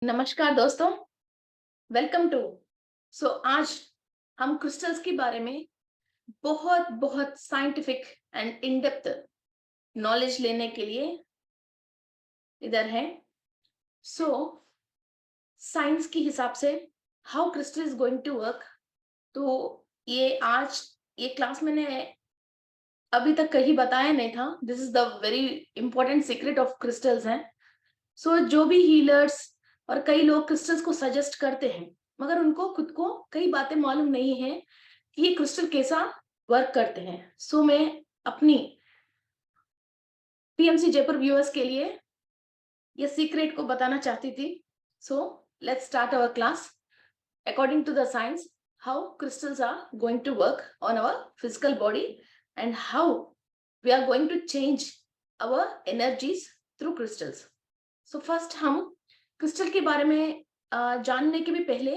नमस्कार दोस्तों, welcome to. आज हम क्रिस्टल्स के बारे में बहुत बहुत scientific and in depth knowledge लेने के लिए इधर है। सो साइंस के हिसाब से how crystal is going to work, तो ये क्लास मैंने अभी तक कहीं बताया नहीं था। This is the very important secret of crystals है। जो भी हीलर्स और कई लोग क्रिस्टल्स को सजेस्ट करते हैं, मगर उनको खुद को कई बातें मालूम नहीं है कि ये क्रिस्टल कैसा वर्क करते हैं। मैं अपनी पीएमसी जयपुर व्यूअर्स के लिए ये सीक्रेट को बताना चाहती थी। Let's start our class according to the science, how crystals are going to work on our physical body and how we are going to change our energies through crystals. First हम crystal के बारे में जानने के भी पहले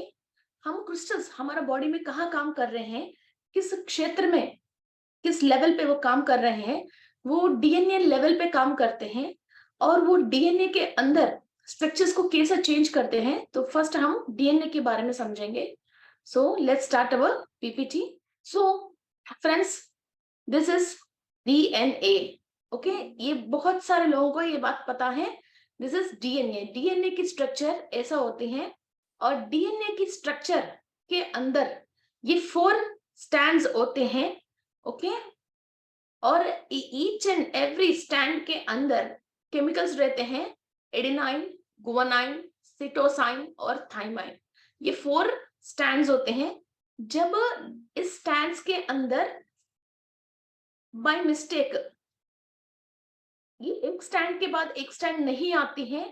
हम crystals हमारा बॉडी में कहाँ काम कर रहे हैं, किस क्षेत्र में, किस लेवल पे वो काम कर रहे हैं। वो डीएनए लेवल पे काम करते हैं और वो डीएनए के अंदर स्ट्रक्चर्स को कैसे चेंज करते हैं। तो फर्स्ट हम डीएनए के बारे में समझेंगे। Let's start our PPT. Friends, this is DNA. Okay, ये बहुत सारे लोगों को ये बात पता है। This is DNA. डीएनए की स्ट्रक्चर ऐसा होती है और डीएनए की स्ट्रक्चर के अंदर ये 4 स्ट्रैंड्स होते हैं। ओके, और ईच एंड एवरी स्ट्रैंड के अंदर केमिकल्स रहते हैं, एडेनाइन, गुआनाइन, सिटोसाइन और थाइमाइन। ये 4 स्ट्रैंड्स होते हैं। जब इस स्ट्रैंड्स के अंदर बाय मिस्टेक ये एक स्टैंड के बाद एक स्टैंड नहीं आती है,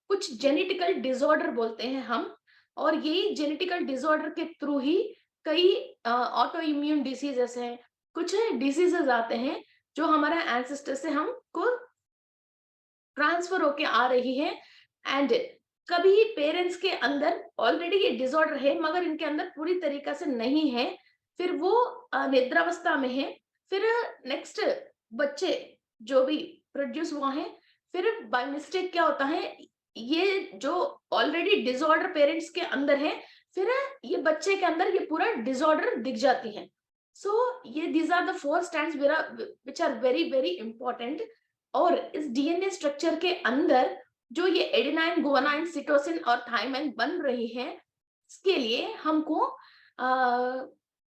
कुछ जेनेटिकल डिसऑर्डर बोलते हैं हम। और यही जेनेटिकल डिसऑर्डर के थ्रू ही कई ऑटो इम्यून डिसीजेस हैं, कुछ डिसीजेस आते हैं जो हमारा एंसेस्टर से हमको ट्रांसफर होके आ रही है। एंड कभी पेरेंट्स के अंदर ऑलरेडी ये डिसऑर्डर है मगर इनके अंदर पूरी तरीका से नहीं है, फिर वो निद्रावस्था में है। फिर नेक्स्ट बच्चे जो भी प्रोड्यूस हुआ है, फिर बाय मिस्टेक क्या होता है, ये जो ऑलरेडी डिसऑर्डर पेरेंट्स के अंदर है, फिर ये बच्चे के अंदर ये पूरा डिसऑर्डर दिख जाती है। ये these are the 4 stands which are very very important. और इस डीएनए स्ट्रक्चर के अंदर जो ये एडेनाइन, गुआनाइन, सिटोसिन और थाइमाइन बन रही है, इसके लिए हमको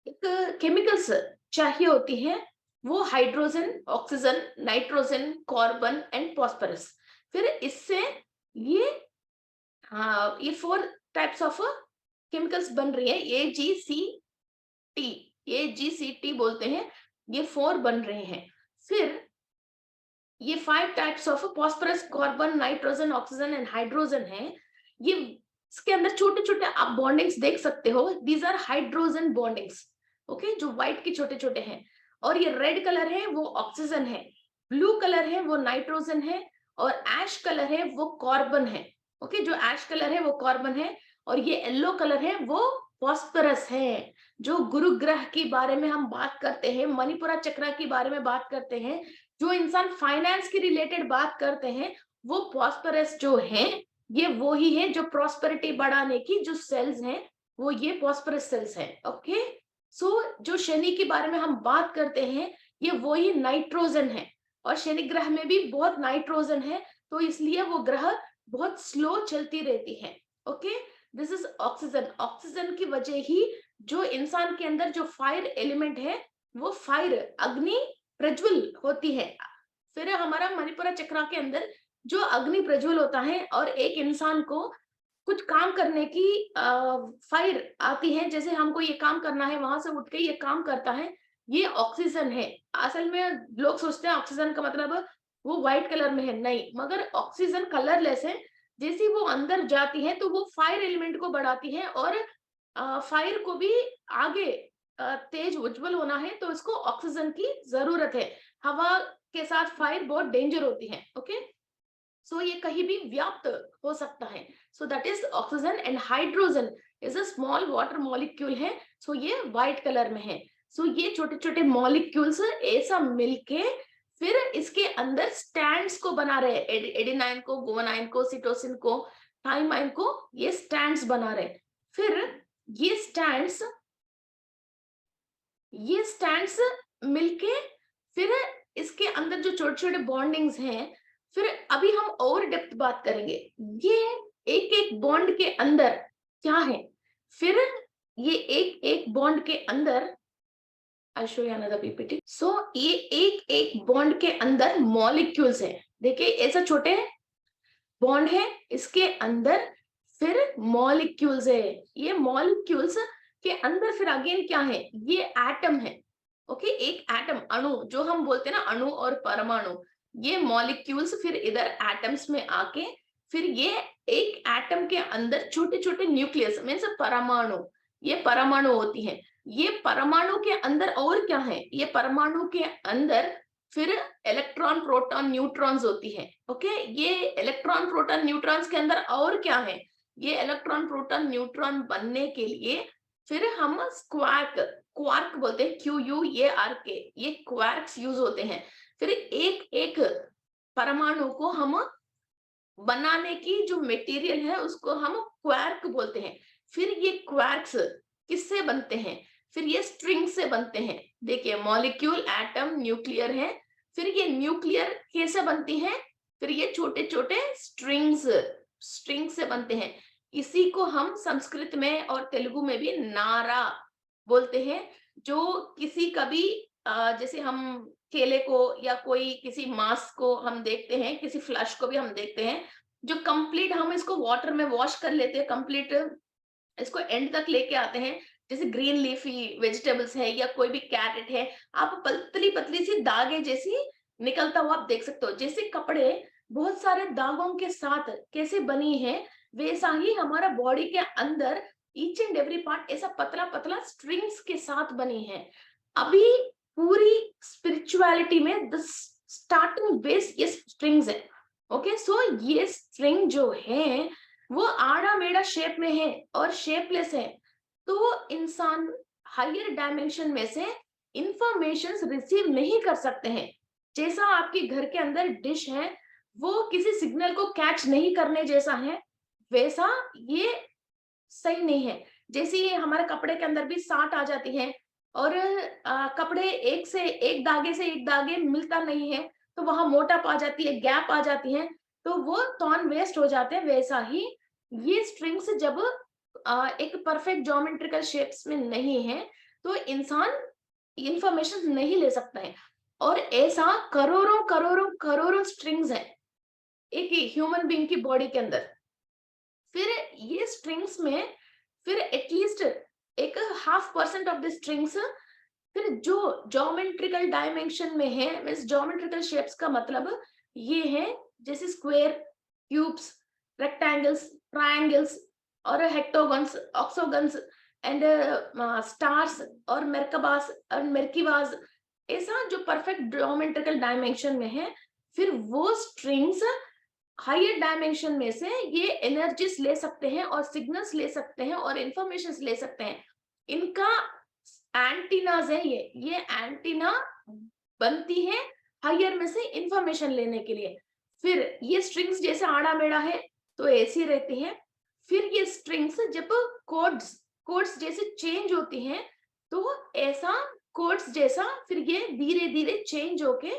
एक केमिकल्स चाहिए होती है। वो hydrogen, oxygen, nitrogen, carbon and phosphorus. फिर इससे ये ये 4 टाइप्स ऑफ केमिकल्स बन रही है। AgCT बोलते हैं, ये 4 बन रहे हैं। फिर ये 5 types of phosphorus, carbon, nitrogen, oxygen and hydrogen है। ये इसके अंदर छोटे छोटे आप बॉन्डिंग्स देख सकते हो, these are hydrogen bondings. Okay, जो व्हाइट के छोटे छोटे हैं। और ये रेड कलर है वो ऑक्सीजन है, ब्लू कलर है वो नाइट्रोजन है, और ऐश कलर है वो कार्बन है। ओके, जो ऐश कलर है वो कार्बन है, और ये येलो कलर है वो फॉस्फोरस है। जो गुरु ग्रह के बारे में हम बात करते हैं, मणिपुरा चक्र के बारे में बात करते हैं, जो इंसान फाइनेंस के रिलेटेड बात करते हैं, वो फॉस्फोरस जो है ये वो ही है जो प्रॉस्पेरिटी बढ़ाने की जो सेल्स हैं, वो ये फॉस्फोरस सेल्स हैं। ओके, जो शनि के बारे में हम बात करते हैं, ये वो ही नाइट्रोजन है। और शनि ग्रह में भी बहुत नाइट्रोजन है, तो इसलिए वो ग्रह बहुत स्लो चलती रहती है। Okay, this is oxygen. Oxygen की वजह ही जो इंसान के अंदर जो फायर एलिमेंट है, वो फायर, अग्नि प्रज्वल होती है। फिर हमारा मणिपुरा चक्र के अंदर जो अग्नि प्रज्वल होता है और एक इंसान को कुछ काम करने की फायर आती है, जैसे हमको ये काम करना है, वहां से उठ के ये काम करता है, ये ऑक्सीजन है। असल में लोग सोचते हैं ऑक्सीजन का मतलब वो व्हाइट कलर में है, नहीं, मगर ऑक्सीजन कलरलेस है। जैसी वो अंदर जाती है तो वो फायर एलिमेंट को बढ़ाती है, और फायर को भी आगे तेज उज्जवल होना है तो इसको ऑक्सीजन की जरूरत है। हवा के साथ फायर बहुत डेंजर होती है। ओके, ये कहीं भी व्याप्त हो सकता है। That is oxygen. And hydrogen is a small water molecule है। ये व्हाइट कलर में है। ये छोटे छोटे मॉलिक्यूल्स ऐसा मिलके फिर इसके अंदर स्टैंड्स को बना रहे हैं, एडेनाइन को, गुआनाइन को, सिटोसिन को, थाइमाइन को ये स्टैंड्स बना रहे हैं। फिर ये स्टैंड्स मिलके फिर इसके अंदर जो छोटे छोटे बॉन्डिंग्स हैं, फिर अभी हम और डेप्थ बात करेंगे। ये एक एक बॉन्ड के अंदर क्या है, फिर ये एक एक बॉन्ड के अंदर, I show you another PPT. So ये एक एक बॉन्ड के अंदर मॉलिक्यूल्स है। देखिए ऐसा छोटे बॉन्ड है, इसके अंदर फिर मॉलिक्यूल्स है। ये मॉलिक्यूल्स के अंदर फिर अगेन क्या है, ये एटम है। ओके, एक एटम, अणु, जो हम बोलते हैं ना अणु और परमाणु, ये मॉलिक्यूल्स फिर इधर एटम्स में आके फिर ये एक एटम के अंदर छोटे छोटे न्यूक्लियस मीन्स परमाणु, ये परमाणु होती है। ये परमाणु के अंदर और क्या है, ये परमाणु के अंदर फिर इलेक्ट्रॉन प्रोटॉन न्यूट्रॉन्स होती है। ओके, ये इलेक्ट्रॉन प्रोटॉन न्यूट्रॉन्स के अंदर और क्या है, ये इलेक्ट्रॉन प्रोटॉन न्यूट्रॉन बनने के लिए फिर हम क्वार्क बोलते हैं, QUARK, ये क्वार्क्स यूज होते हैं। फिर एक एक परमाणु को हम बनाने की जो मटेरियल है उसको हम क्वार्क बोलते हैं। फिर ये क्वार्क्स किससे बनते हैं, फिर ये स्ट्रिंग से बनते हैं। देखिए मॉलिक्यूल, एटम, न्यूक्लियर है, फिर ये न्यूक्लियर कैसे बनती है, फिर ये छोटे छोटे स्ट्रिंग से बनते हैं। इसी को हम संस्कृत में और तेलुगु में भी नारा बोलते हैं। जो किसी कभी जैसे हम केले को या कोई किसी मांस को हम देखते हैं, किसी फ्लश को भी हम देखते हैं, जो कंप्लीट हम इसको वाटर में वॉश कर लेते हैं, कंप्लीट इसको एंड तक लेके आते हैं। जैसे ग्रीन लीफी वेजिटेबल्स है या कोई भी कैरेट है, आप पतली पतली सी दागे जैसी निकलता हुआ आप देख सकते हो। जैसे कपड़े बहुत सारे दागों के साथ कैसे बनी है, वैसा ही हमारा बॉडी के अंदर ईच एंड एवरी पार्ट ऐसा पतला पतला स्ट्रिंग्स के साथ बनी है। अभी पूरी स्पिरिचुअलिटी में द स्टार्टिंग बेस ये स्ट्रिंग्स है। ओके, सो ये स्ट्रिंग जो है वो आड़ा मेड़ा शेप में है और शेपलेस है। तो इंसान हायर डायमेंशन में से इंफॉर्मेशन रिसीव नहीं कर सकते हैं। जैसा आपके घर के अंदर डिश है वो किसी सिग्नल को कैच नहीं करने जैसा है, वैसा ये सही नहीं है। जैसे ये हमारे कपड़े के अंदर भी साट आ जाती है और कपड़े एक से एक दागे से एक दागे मिलता नहीं है, तो वहां मोटाप आ जाती है, गैप आ जाती है, तो वो टॉन वेस्ट हो जाते हैं। वैसा ही ये स्ट्रिंग्स जब एक परफेक्ट ज्योमेट्रिकल शेप्स में नहीं है तो इंसान इंफॉर्मेशन नहीं ले सकता है। और ऐसा करोड़ों करोड़ों करोड़ों स्ट्रिंग्स है एक ह्यूमन बीइंग की बॉडी के अंदर। फिर ये स्ट्रिंग्स में फिर एटलीस्ट एक 0.5% ऑफ द स्ट्रिंग्स फिर जो ज्योमेट्रिकल डायमेंशन में है, मींस ज्योमेट्रिकल शेप्स का मतलब ये है जैसे स्क्वायर, क्यूब्स, रेक्टेंगल्स, ट्रायंगल्स और हेक्टोगन्स, ऑक्सोगन्स एंड स्टार्स और मेरकबास और मेरकीबाज, ऐसा जो परफेक्ट ज्योमेट्रिकल डायमेंशन में है। फिर वो स्ट्रिंग्स हायर डायमेंशन में से ये एनर्जीज ले सकते हैं और सिग्नल्स ले सकते हैं और इंफॉर्मेशन ले सकते हैं। इनका एंटीनाज है, ये एंटीना बनती है हायर में से इंफॉर्मेशन लेने के लिए। फिर ये स्ट्रिंग्स जैसे आड़ा मेड़ा है तो ऐसी रहती है। फिर ये स्ट्रिंग्स जब कोड्स जैसे चेंज होती हैं तो ऐसा कोड्स जैसा फिर ये धीरे धीरे चेंज होके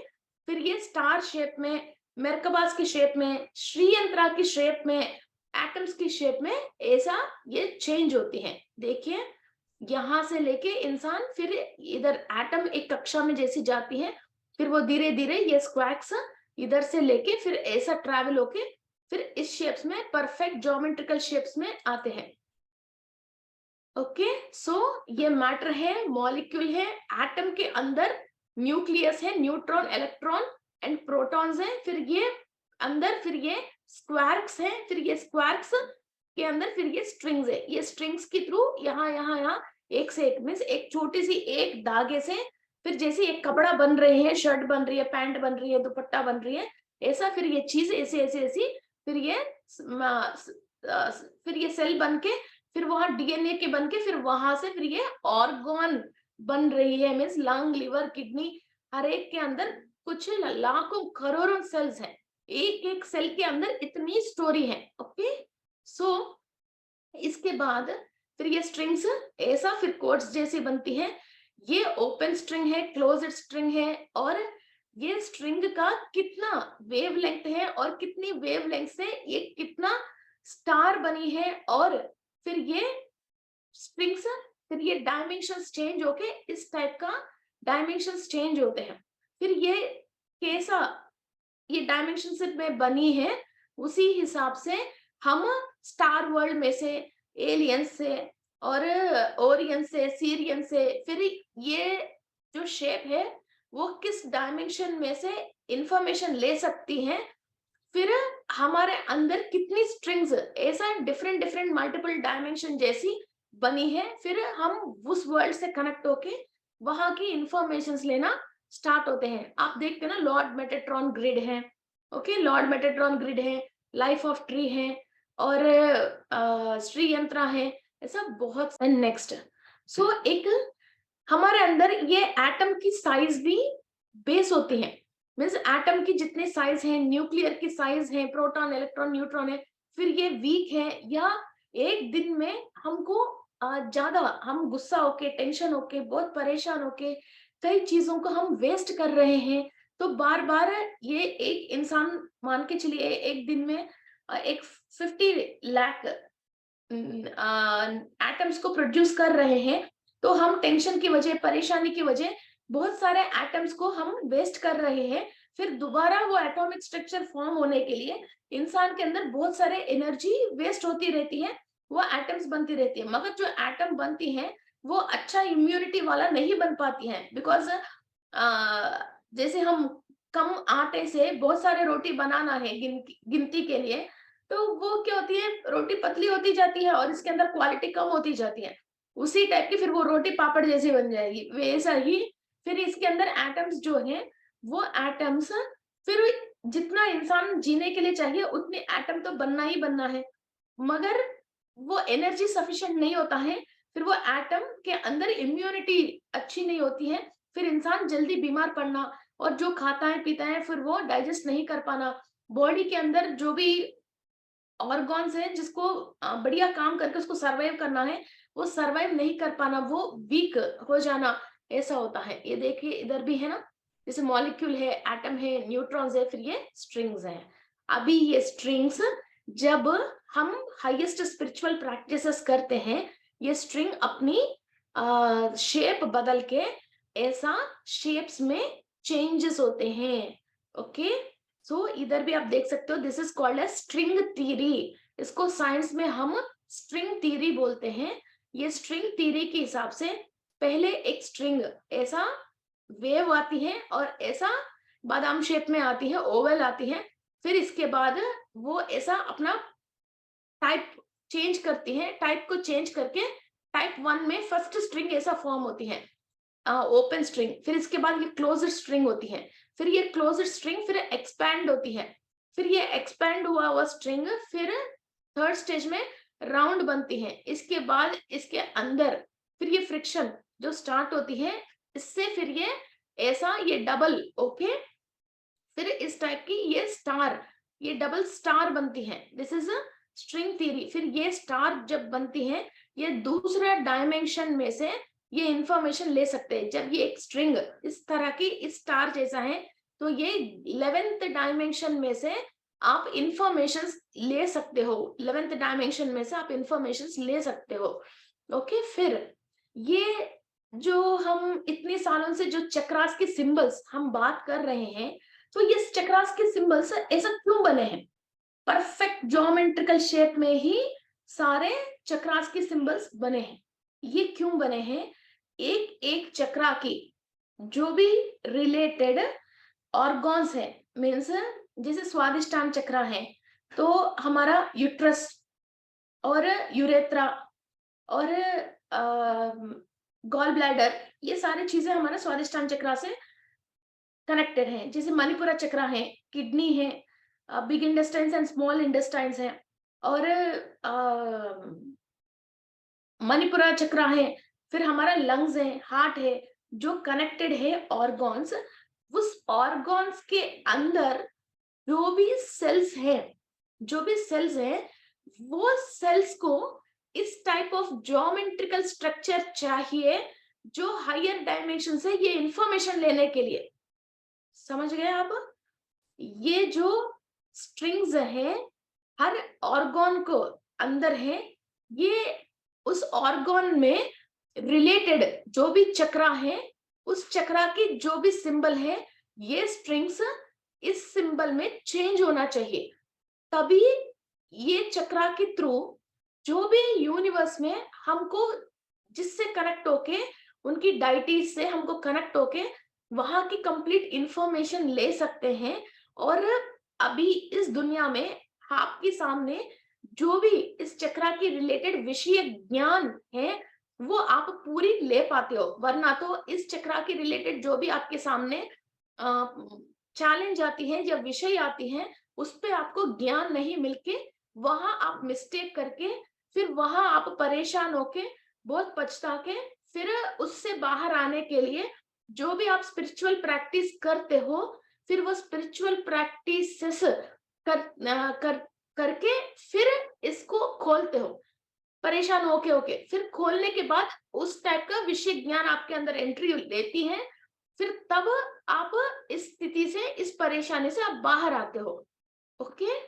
फिर ये स्टार शेप में, मेरकबास की शेप में, श्रीयंत्रा की शेप में, एटम्स की शेप में ऐसा ये चेंज होती है। देखिए यहां से लेके इंसान फिर इधर एटम एक कक्षा में जैसी जाती है, फिर वो धीरे धीरे ये स्क्वैक्स इधर से लेके फिर ऐसा ट्रैवल होके फिर इस शेप्स में परफेक्ट ज्योमेट्रिकल शेप्स में आते हैं। ओके, सो ये मैटर है, मॉलिक्यूल है, एटम के अंदर न्यूक्लियस है, न्यूट्रॉन, इलेक्ट्रॉन एंड प्रोटॉन्स है। फिर ये अंदर फिर ये स्क्वार्क्स है, फिर ये स्क्वार्क्स के अंदर फिर ये स्ट्रिंग्स है। ये स्ट्रिंग्स के थ्रू यहाँ यहाँ यहाँ एक से एक मीन्स एक छोटी सी एक धागे से फिर जैसे एक कपड़ा बन रहे हैं, शर्ट बन रही है, पैंट बन रही है, दुपट्टा बन रही है, ऐसा फिर ये चीज ऐसे ऐसे ऐसी फिर ये सेल बन के फिर वहां डीएनए के बन के फिर वहां से फिर ये ऑर्गन बन रही है, मीन्स लंग, लिवर, किडनी, हर एक के अंदर कुछ लाखों करोड़ों सेल्स हैं। एक एक सेल के अंदर इतनी स्टोरी है। ओके, सो इसके बाद फिर ये स्ट्रिंग्स ऐसा फिर कोड्स जैसी बनती है। ये ओपन स्ट्रिंग है, क्लोज्ड स्ट्रिंग है, और ये स्ट्रिंग का कितना वेवलेंथ है और कितनी वेवलेंथ से ये कितना स्टार बनी है, और फिर ये स्ट्रिंग्स फिर ये डायमेंशंस चेंज होके इस टाइप का डायमेंशंस चेंज होते हैं। फिर ये कैसा ये डायमेंशन में बनी है, उसी हिसाब से हम स्टार वर्ल्ड में से, एलियंस से और ओरियन से, सीरियन से, फिर ये जो शेप है वो किस डायमेंशन में से इंफॉर्मेशन ले सकती है, फिर हमारे अंदर कितनी स्ट्रिंग्स ऐसा डिफरेंट डिफरेंट मल्टीपल डायमेंशन जैसी बनी है, फिर हम उस वर्ल्ड से कनेक्ट होके वहां की इंफॉर्मेशंस लेना स्टार्ट होते हैं। आप देखते हैं ना, लॉर्ड मेटाट्रॉन ग्रिड है, ओके, लॉर्ड मेटाट्रॉन ग्रिड है, लाइफ ऑफ ट्री है, और श्री यंत्रा है, ऐसा बहुत। नेक्स्ट, सो एक हमारे अंदर ये एटम की साइज भी बेस होती है, मीन्स एटम की जितने साइज है, न्यूक्लियर की साइज है, प्रोटॉन, इलेक्ट्रॉन, न्यूट्रॉन है, फिर ये वीक है, या एक दिन में हमको ज्यादा हम गुस्सा होके, टेंशन होके, बहुत परेशान होके कई चीजों को हम वेस्ट कर रहे हैं, तो बार बार ये एक इंसान मान के चलिए एक दिन में एक 50 लाख एटम्स को प्रोड्यूस कर रहे हैं, तो हम टेंशन की वजह, परेशानी की वजह बहुत सारे एटम्स को हम वेस्ट कर रहे हैं। फिर दोबारा वो एटॉमिक स्ट्रक्चर फॉर्म होने के लिए इंसान के अंदर बहुत सारे एनर्जी वेस्ट होती रहती है, वो एटम्स बनती रहती है, मगर जो एटम बनती है वो अच्छा इम्यूनिटी वाला नहीं बन पाती है, बिकॉज जैसे हम कम आटे से बहुत सारे रोटी बनाना है गिनती के लिए, तो वो क्या होती है, रोटी पतली होती जाती है और इसके अंदर क्वालिटी कम होती जाती है, उसी टाइप की फिर वो रोटी पापड़ जैसी बन जाएगी। वैसा ही फिर इसके अंदर एटम्स जो हैं, वो एटम्स फिर जितना इंसान जीने के लिए चाहिए उतने एटम तो बनना ही बनना है, मगर वो एनर्जी सफिशिएंट नहीं होता है, फिर वो एटम के अंदर इम्यूनिटी अच्छी नहीं होती है, फिर इंसान जल्दी बीमार पड़ना, और जो खाता है पीता है फिर वो डाइजेस्ट नहीं कर पाना, बॉडी के अंदर जो भी ऑर्गन्स है जिसको बढ़िया काम करके उसको सर्वाइव करना है, वो सर्वाइव नहीं कर पाना, वो वीक हो जाना, ऐसा होता है। ये देखिए इधर भी है ना, जैसे मॉलिक्यूल है, एटम है, न्यूट्रॉन्स है, फिर ये स्ट्रिंग्स हैं। अभी ये स्ट्रिंग्स जब हम हाईएस्ट स्पिरिचुअल प्रैक्टिसेस करते हैं, ये स्ट्रिंग अपनी शेप बदल के ऐसा शेप्स में चेंजेस होते हैं। ओके, सो इधर भी आप देख सकते हो, this is called as string theory, इसको साइंस में हम स्ट्रिंग थ्योरी बोलते हैं। ये स्ट्रिंग थ्योरी के हिसाब से पहले एक स्ट्रिंग ऐसा वेव आती है और ऐसा बादाम शेप में आती है, ओवल आती है, फिर इसके बाद वो ऐसा अपना टाइप चेंज करती है, टाइप को चेंज करके टाइप 1 में फर्स्ट स्ट्रिंग ऐसा फॉर्म होती है, ओपन स्ट्रिंग, फिर इसके बाद ये क्लोज्ड स्ट्रिंग होती है, फिर ये क्लोज्ड स्ट्रिंग फिर एक्सपैंड होती है, फिर ये एक्सपैंड हुआ स्ट्रिंग फिर थर्ड स्टेज में राउंड बनती है, इसके बाद इसके अंदर फिर ये फ्रिक्शन जो स्टार्ट होती है, इससे फिर ये ऐसा ये डबल, ओके, फिर इस टाइप की ये स्टार, ये डबल स्टार बनती है, this is a string theory. फिर ये स्टार जब बनती है, ये दूसरे डायमेंशन में से ये इंफॉर्मेशन ले सकते हैं। जब ये एक स्ट्रिंग इस तरह की इस स्टार जैसा है, तो ये 11th डायमेंशन में से आप इंफॉर्मेशन ले सकते हो, 11th डायमेंशन में से आप इंफॉर्मेशन ले सकते हो। ओके, फिर ये जो हम इतने सालों से जो चक्रास के सिंबल्स हम बात कर रहे हैं, तो ये चक्रास के सिंबल्स ऐसा क्यों बने हैं? परफेक्ट ज्योमेट्रिकल शेप में ही सारे चक्रास के सिंबल्स बने हैं। ये क्यों बने हैं? एक एक चक्रा की जो भी रिलेटेड ऑर्गन्स है, मीन्स जैसे स्वादिष्टान चक्रा है तो हमारा यूट्रस और यूरेथ्रा और गॉल ब्लैडर, ये सारी चीजें हमारे स्वादिष्टान चक्रा से कनेक्टेड हैं। जैसे मणिपुरा चक्रा है, किडनी है, big intestines and small intestines है, और मणिपुरा चक्रा है, फिर हमारा लंग्स है, हार्ट है, जो कनेक्टेड है ऑर्गन्स, उस ऑर्गन्स के अंदर जो भी सेल्स है, जो भी सेल्स है वो सेल्स को इस टाइप ऑफ ज्योमेट्रिकल स्ट्रक्चर चाहिए जो हायर डायमेंशन से ये इंफॉर्मेशन लेने के लिए। समझ गए आप? ये जो स्ट्रिंग्स है हर ऑर्गन को अंदर है, ये उस ऑर्गन में रिलेटेड जो भी चक्रा है उस चक्रा की जो भी सिंबल है ये स्ट्रिंग्स इस सिंबल में चेंज होना चाहिए, तभी ये चक्रा के थ्रू जो भी यूनिवर्स में हमको जिससे कनेक्ट होके उनकी डाइटीज से हमको कनेक्ट होके वहां की कंप्लीट इंफॉर्मेशन ले सकते हैं। और अभी इस दुनिया में आपके सामने जो भी इस चक्रा की रिलेटेड विषय ज्ञान है वो आप पूरी ले पाते हो, वरना तो इस चक्रा के रिलेटेड जो भी आपके सामने चैलेंज आती है या विषय आती है उस पे आपको ज्ञान नहीं मिलके वहां आप मिस्टेक करके फिर वहां आप परेशान होके बहुत पछता के फिर उससे बाहर आने के लिए जो भी आप स्पिरिचुअल प्रैक्टिस करते हो फिर वो स्पिरिचुअल प्रैक्टिसेस करके फिर इसको खोलते हो, परेशान होके होके फिर खोलने के बाद उस टाइप का विषय ज्ञान आपके अंदर एंट्री लेती है, फिर तब आप इस स्थिति से इस परेशानी से आप बाहर आते हो। ओके,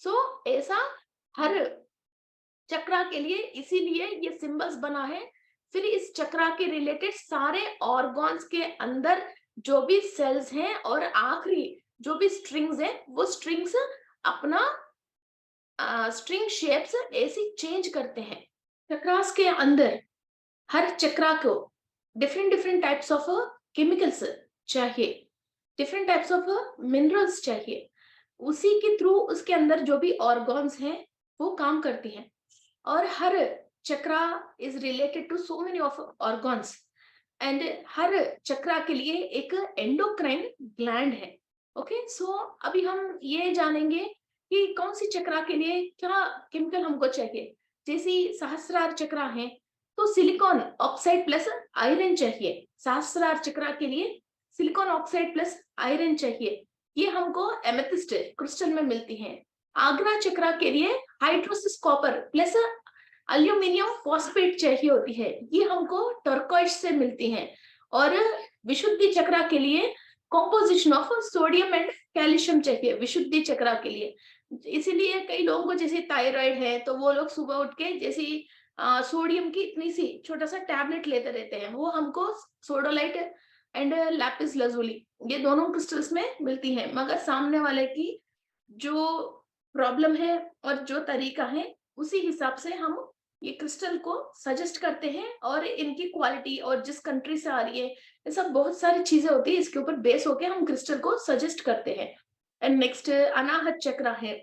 सो ऐसा हर चक्रा के लिए इसीलिए ये सिंबल्स बना है। फिर इस चक्रा के रिलेटेड सारे ऑर्गन्स के अंदर जो भी सेल्स हैं और आखिरी जो भी स्ट्रिंग्स है वो स्ट्रिंग्स अपना स्ट्रिंग शेप्स ऐसे चेंज करते हैं। चक्रास के अंदर हर चक्रा को different different types of chemicals चाहिए, डिफरेंट टाइप्स ऑफ मिनरल्स चाहिए, उसी के थ्रू उसके अंदर जो भी ऑर्गन्स हैं वो काम करती हैं। और हर chakra is related to so many of organs and हर चक्रा के लिए एक एंडोक्राइन ग्लैंड है। ओके, सो अभी हम ये जानेंगे कि कौन सी चक्रा के लिए क्या केमिकल हमको चाहिए। जैसे सहस्रार चक्रा है तो सिलिकॉन ऑक्साइड प्लस आयरन चाहिए, सहस्रार चक्रा के लिए सिलिकॉन ऑक्साइड प्लस आयरन चाहिए, ये हमको एमेथिस्ट क्रिस्टल में मिलती है। आग्रा चक्रा के लिए hidrosis copper plus aluminium phosphate चाहिए होती है, ये हमको टर्कोइज से मिलती है। और विशुद्धि चक्रा के लिए composition of sodium and calcium चाहिए विशुद्धि चक्रा के लिए। इसीलिए कई लोगों को जैसे थायराइड है तो वो लोग सुबह उठ के जैसे सोडियम की इतनी सी छोटा सा टैबलेट लेते रहते हैं, वो हमको सोडोलाइट एंड लैपिस लजुली ये दोनों क्रिस्टल्स में मिलती है। मगर सामने वाले की जो प्रॉब्लम है और जो तरीका है उसी हिसाब से हम ये क्रिस्टल को सजेस्ट करते हैं और इनकी क्वालिटी और जिस कंट्री से आ रही है ये सब बहुत सारी चीजें होती है, इसके ऊपर बेस होके हम क्रिस्टल को सजेस्ट करते हैं। एंड नेक्स्ट अनाहत चक्र है।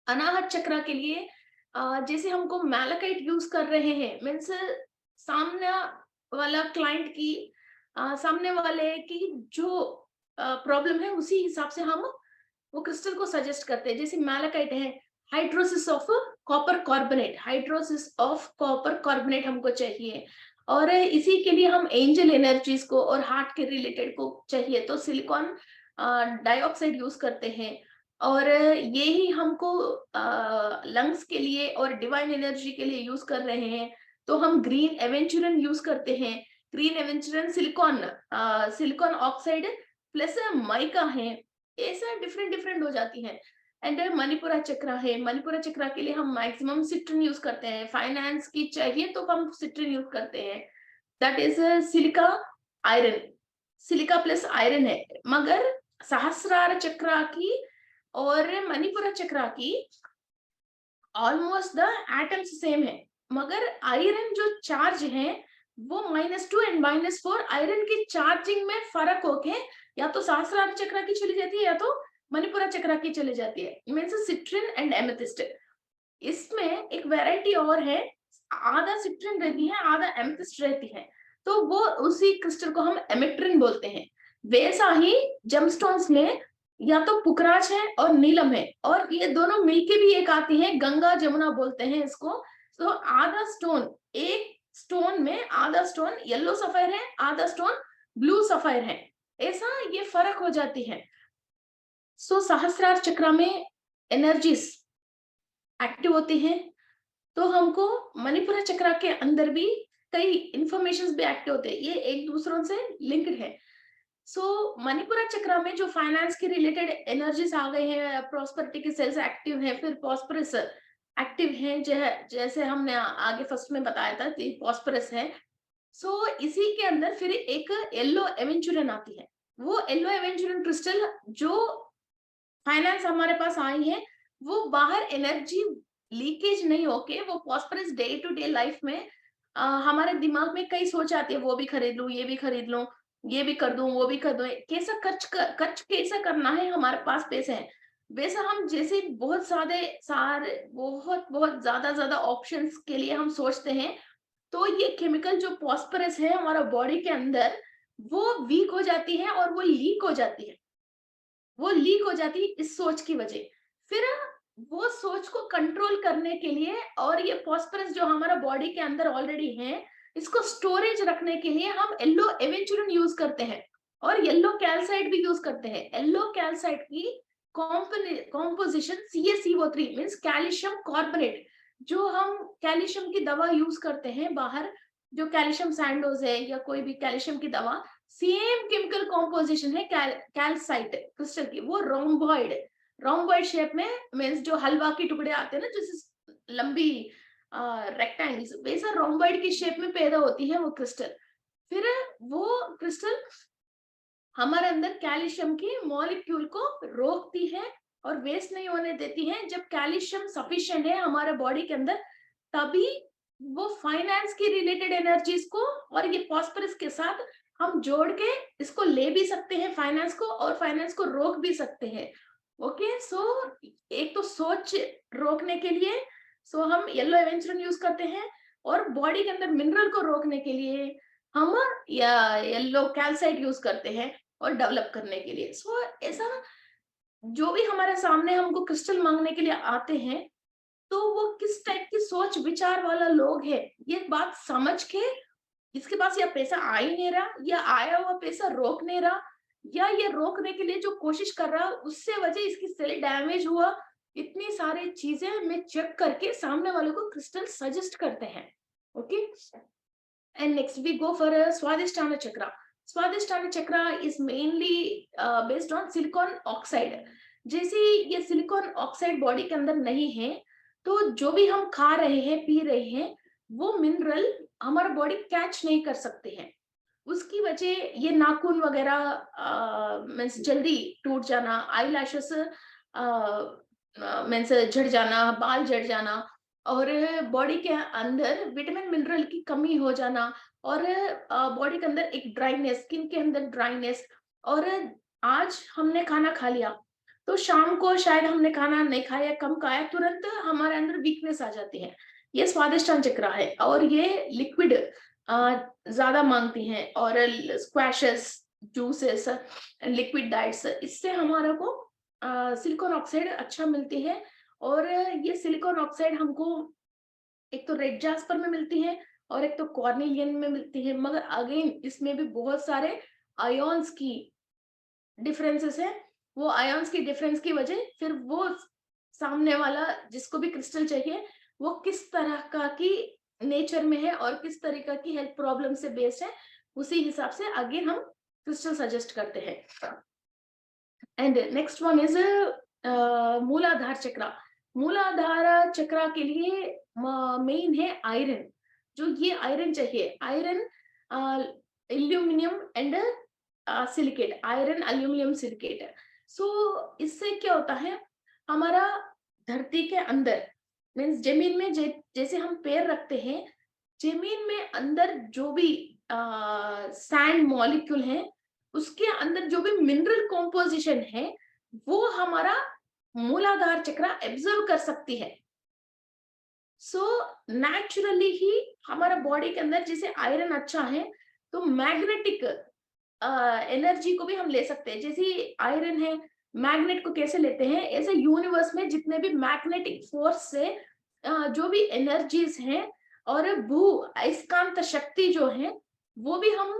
अनाहत चक्र के लिए जैसे हमको मैलाकाइट यूज कर रहे हैं मीन्स सामने वाला क्लाइंट की सामने वाले की जो प्रॉब्लम है उसी हिसाब से हम वो क्रिस्टल को सजेस्ट करते हैं। जैसे मैलाकाइट है hidrosis of copper carbonate, hidrosis of copper carbonate हमको चाहिए। और इसी के लिए हम एंजल एनर्जीज को और हार्ट के रिलेटेड को चाहिए तो सिलिकॉन डाइऑक्साइड यूज करते हैं। और ये ही हमको लंग्स के लिए और डिवाइन एनर्जी के लिए यूज कर रहे हैं तो हम ग्रीन एवेंचुरन यूज करते हैं। Green aventurine silicon silicon oxide plus mica है, ऐसा डिफरेंट डिफरेंट हो जाती है। एंड मणिपुरा चक्र है, मणिपुरा चक्र के लिए हम मैक्सिमम सिट्रिन यूज करते हैं, फाइनेंस की चाहिए तो हम सिट्रिन यूज करते हैं, that is silica iron, silica plus iron है। मगर सहस्रार चक्र की और मणिपुरा चक्र की ऑलमोस्ट द एटम्स सेम है, मगर आयरन जो चार्ज है वो -2 एंड -4 आयरन की चार्जिंग में फर्क होके या तो सहस्रार चक्र की चली जाती है या तो मणिपुरा चक्र की चली जाती है, मीन्स सिट्रिन एंड एमेथिस्ट। इसमें एक वैरायटी और है, आधा सिट्रिन रहती है आधा एमेथिस्ट रहती है, तो वो उसी क्रिस्टल को हम एमेट्रिन बोलते हैं। वैसा ही जेमस्टोन्स में या तो पुखराज है और नीलम है और ये दोनों मिलके भी एक आती है, गंगा जमुना बोलते हैं इसको। तो आधा स्टोन, एक स्टोन में आधा स्टोन येलो सफायर है आधा स्टोन ब्लू सफायर है, ऐसा ये फर्क हो जाती है। सो सहस्रार चक्र में एनर्जीज एक्टिव होती हैं, तो हमको मणिपुरा चक्रा के अंदर भी कई इंफॉर्मेशन भी एक्टिव होते हैं, ये एक दूसरों से लिंक्ड है। सो मणिपुरा चक्रा में जो फाइनेंस के रिलेटेड एनर्जीज आ गए हैं, प्रॉस्पेरिटी के सेल्स एक्टिव हैं, फिर पॉस्परस एक्टिव हैं, जैसे हमने आगे फर्स्ट में बताया था पॉस्परस है। सो इसी के अंदर फिर एक येलो एवेंचुरियन आती है। वो येलो एवेंचुरियन क्रिस्टल जो फाइनेंस हमारे पास आई है, वो बाहर एनर्जी लीकेज नहीं होके वो पॉस्परस डे टू डे लाइफ में हमारे दिमाग में कई सोच आती है, वो भी खरीद लूं, ये भी खरीद लूं, ये भी कर दूं, वो भी कर दूं, कैसा खर्च कैसा करना है, हमारे पास पैसे हैं। वैसा हम जैसे बहुत बहुत ज्यादा ऑप्शंस के लिए हम सोचते हैं, तो ये केमिकल जो पॉस्परस है हमारा बॉडी के अंदर, वो वीक हो जाती है और वो लीक हो जाती है। वो लीक हो जाती है इस सोच की वजह। फिर वो सोच को कंट्रोल करने के लिए, और ये फॉस्फोरस जो हमारा बॉडी के अंदर ऑलरेडी है, इसको स्टोरेज रखने के लिए हम येलो एवेंचुरिन यूज करते हैं और येलो कैल्साइट भी यूज करते हैं। येलो कैल्साइट की composition CaCO3 means calcium carbonate. जो हम कैल्शियम की दवा यूज करते हैं बाहर, जो कैल्शियम सैंडोज है या कोई भी कैल्शियम की दवा, सेम केमिकल कॉम्पोजिशन है कैल्साइट क्रिस्टल की। वो रोम्बॉइड शेप में, मींस जो हलवा के टुकड़े आते हैं ना, जैसे लंबी रेक्टेंगल्स, वैसा रोम्बॉइड की शेप में पैदा होती है वो क्रिस्टल। फिर वो क्रिस्टल हमारे अंदर कैल्शियम की मॉलिक्यूल को रोकती है और वेस्ट नहीं होने देती है। जब कैल्शियम सफिशिएंट है हमारे बॉडी के अंदर, तभी वो फाइनेंस की रिलेटेड एनर्जीज को और ये फॉस्फोरस के साथ हम जोड़ के इसको ले भी सकते हैं फाइनेंस को, और फाइनेंस को रोक भी सकते हैं। ओके, सो एक तो सोच रोकने के लिए हम येलो एवेंचुरिन यूज करते हैं, और बॉडी के अंदर मिनरल को रोकने के लिए हम या येलो कैल्साइट यूज करते हैं और डेवलप करने के लिए। सो ऐसा जो भी हमारे सामने हमको क्रिस्टल मांगने के लिए आते हैं, तो वो किस टाइप की सोच विचार वाला लोग है, ये बात समझ के इसके पास या पैसा आ ही नहीं रहा, या आया हुआ पैसा रोक नहीं रहा, या ये रोकने के लिए जो कोशिश कर रहा उससे वजह इसकी सेल डैमेज हुआ, इतनी सारी चीजें में चेक करके सामने वाले को क्रिस्टल सजेस्ट करते हैं। Okay, and next we go for Swadhisthana chakra. Swadhisthana chakra is mainly based on silicon oxide. जैसे ये सिलिकॉन ऑक्साइड बॉडी के अंदर नहीं है, तो जो भी हम खा रहे हैं पी रहे हैं, वो मिनरल हमारा बॉडी कैच नहीं कर सकते हैं। उसकी वजह ये नाखून वगैरह मीन्स जल्दी टूट जाना, आई लैशेस मीन्स झड़ जाना, बाल झड़ जाना, और बॉडी के अंदर विटामिन मिनरल की कमी हो जाना, और बॉडी के अंदर एक ड्राइनेस, स्किन के अंदर ड्राइनेस। और आज हमने खाना खा लिया, तो शाम को शायद हमने खाना नहीं खाया, कम खाया, तुरंत हमारे अंदर वीकनेस आ जाती है। ये स्वादिष्टान चक्र है, और ये लिक्विड ज्यादा मांगती हैं, और स्क्वैशेस, जूसेस, लिक्विड डाइट्स, इससे हमारा को सिलिकॉन ऑक्साइड अच्छा मिलती है। और ये सिलिकॉन ऑक्साइड हमको एक तो रेड जास्पर में मिलती है और एक तो कॉर्नेलियन में मिलती है, मगर अगेन इसमें भी बहुत सारे आयोन्स की डिफरेंसेस है। वो आयोन्स की डिफरेंस की वजह फिर वो सामने वाला जिसको भी क्रिस्टल चाहिए, वो किस तरह का की नेचर में है और किस तरीका की हेल्थ प्रॉब्लम से बेस्ड है, उसी हिसाब से आगे हम क्रिस्टल सजेस्ट करते हैं। एंड नेक्स्ट वन इज मूलाधार चक्र। मूलाधार चक्र के लिए मेन है आयरन। जो ये आयरन चाहिए, iron, aluminium and silicate, iron aluminium silicate. So इससे क्या होता है, हमारा धरती के अंदर मीन्स जमीन में जैसे हम पैर रखते हैं, जमीन में अंदर जो भी सैंड मॉलिक्यूल है, उसके अंदर जो भी मिनरल कॉम्पोजिशन है, वो हमारा मूलाधार चक्र एब्जॉर्व कर सकती है। सो नेचुरली ही हमारा बॉडी के अंदर जैसे आयरन अच्छा है, तो मैग्नेटिक एनर्जी को भी हम ले सकते हैं। जैसे आयरन है, मैग्नेट को कैसे लेते हैं, ऐसे यूनिवर्स में जितने भी मैग्नेटिक फोर्स से जो भी एनर्जीज हैं और भू अयस्कांत शक्ति जो है, वो भी हम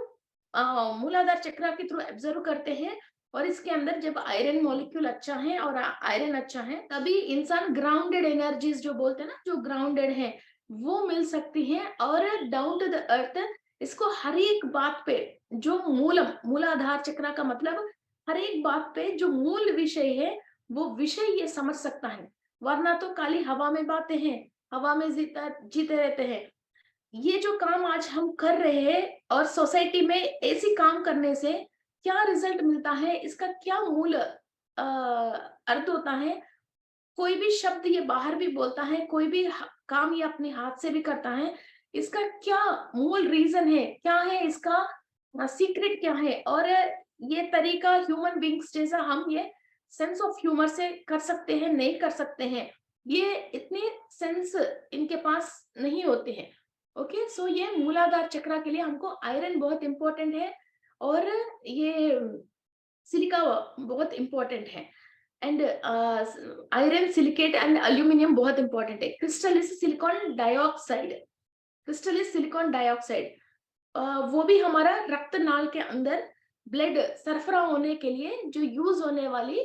मूलाधार चक्र के थ्रू ऑब्जर्व करते हैं। और इसके अंदर जब आयरन मॉलिक्यूल अच्छा है और आयरन अच्छा है, तभी इंसान ग्राउंडेड एनर्जीज जो बोलते हैं ना, जो ग्राउंडेड है वो मिल सकती है। और डाउन टू द अर्थ, इसको हर एक बात पे, जो मूलाधार चक्र का मतलब हर एक बात पे जो मूल विषय है वो विषय ये समझ सकता है। वरना तो खाली हवा में बातें हैं, हवा में जीते रहते हैं। ये जो काम आज हम कर रहे हैं और सोसाइटी में ऐसी काम करने से क्या रिजल्ट मिलता है, इसका क्या मूल अर्थ होता है, कोई भी शब्द ये बाहर भी बोलता है, कोई भी काम ये अपने हाथ से भी करता है, इसका क्या मूल रीजन है, क्या है इसका सीक्रेट क्या है। और ये तरीका ह्यूमन बींग्स जैसा हम ये सेंस ऑफ ह्यूमर से कर सकते हैं, नहीं कर सकते हैं, ये इतने सेंस इनके पास नहीं होते हैं। ओके, सो ये मूलाधार चक्र के लिए हमको आयरन बहुत इंपॉर्टेंट है और ये सिलिका बहुत इंपॉर्टेंट है। And iron, silicate and aluminium बहुत इंपॉर्टेंट है। Crystal is silicon dioxide, crystal is silicon dioxide. वो भी हमारा रक्त नाल के अंदर ब्लड सरफरा होने के लिए जो यूज होने वाली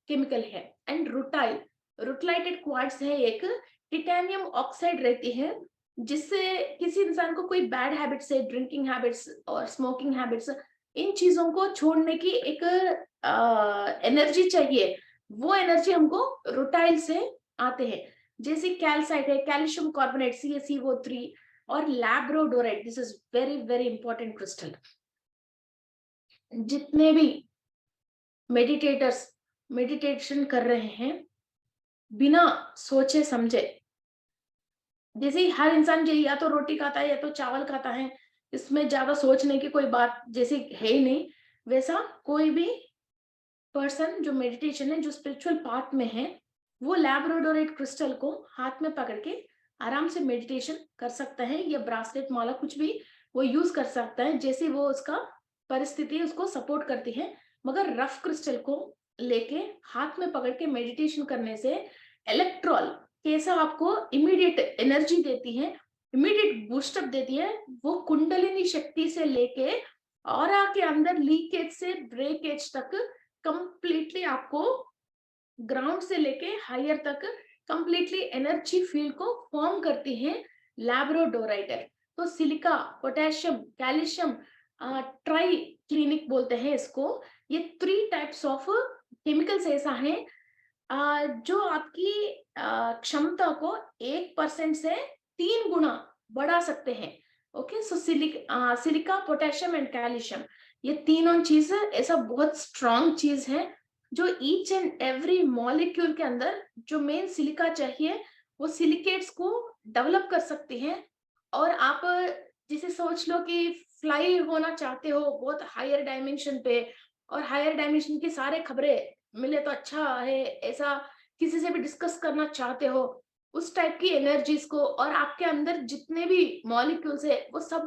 केमिकल है। एंड रुटाइल, रुटलाइटेड क्वार्ट्ज है एक, टिटेनियम ऑक्साइड रहती है, जिससे किसी इंसान को कोई बैड हैबिट्स है, ड्रिंकिंग हैबिट्स और स्मोकिंग हैबिट्स, इन चीजों को छोड़ने की एक एनर्जी चाहिए, वो एनर्जी हमको रुटाइल से आते हैं। जैसे कैल्साइट है, कैल्शियम कार्बोनेट CaCO3, और labradorite, this is very very important crystal. जितने भी मेडिटेटर्स मेडिटेशन कर रहे हैं बिना सोचे समझे, जैसे हर इंसान जो या तो रोटी खाता है या तो चावल खाता है, इसमें ज्यादा सोचने की कोई बात जैसे है ही नहीं, वैसा कोई भी पर्सन जो मेडिटेशन है, जो स्पिरिचुअल पाथ में है, वो लैब्राडोराइट क्रिस्टल को हाथ में पकड़ के आराम से मेडिटेशन कर सकता है, या ब्रासलेट माला कुछ भी वो यूज कर सकता है, जैसे वो उसका परिस्थिति उसको सपोर्ट करती है। मगर रफ क्रिस्टल को लेके हाथ में पकड़ के मेडिटेशन करने से इलेक्ट्रॉल कैसा आपको इमीडिएट एनर्जी देती है, इमीडिएट बूस्टअप देती है, वो कुंडलिनी शक्ति से लेके ऑरा के अंदर लीकेज से ब्रेकेज तक कंप्लीटली आपको ग्राउंड से लेके हायर तक कंप्लीटली एनर्जी फील्ड को फॉर्म करती है लैब्रोडोराइट। तो silica, potassium, calcium try clinic बोलते हैं इसको। ये 3 टाइप्स ऑफ केमिकल्स ऐसा है जो आपकी क्षमता को 1% से 3 गुना बढ़ा सकते हैं। Okay, so silica, potassium and calcium, ये तीनों चीज ऐसा बहुत स्ट्रॉन्ग चीज है जो ईच एंड एवरी मॉलिक्यूल के अंदर जो मेन सिलिका चाहिए वो सिलिकेट्स को डेवलप कर सकती है। और आप जैसे सोच लो कि फ्लाई होना चाहते हो बहुत हायर डायमेंशन पे, और हायर डायमेंशन की सारे खबरें मिले तो अच्छा है, ऐसा किसी से भी डिस्कस करना चाहते हो, उस टाइप की एनर्जीज को, और आपके अंदर जितने भी मॉलिक्यूल्स है वो सब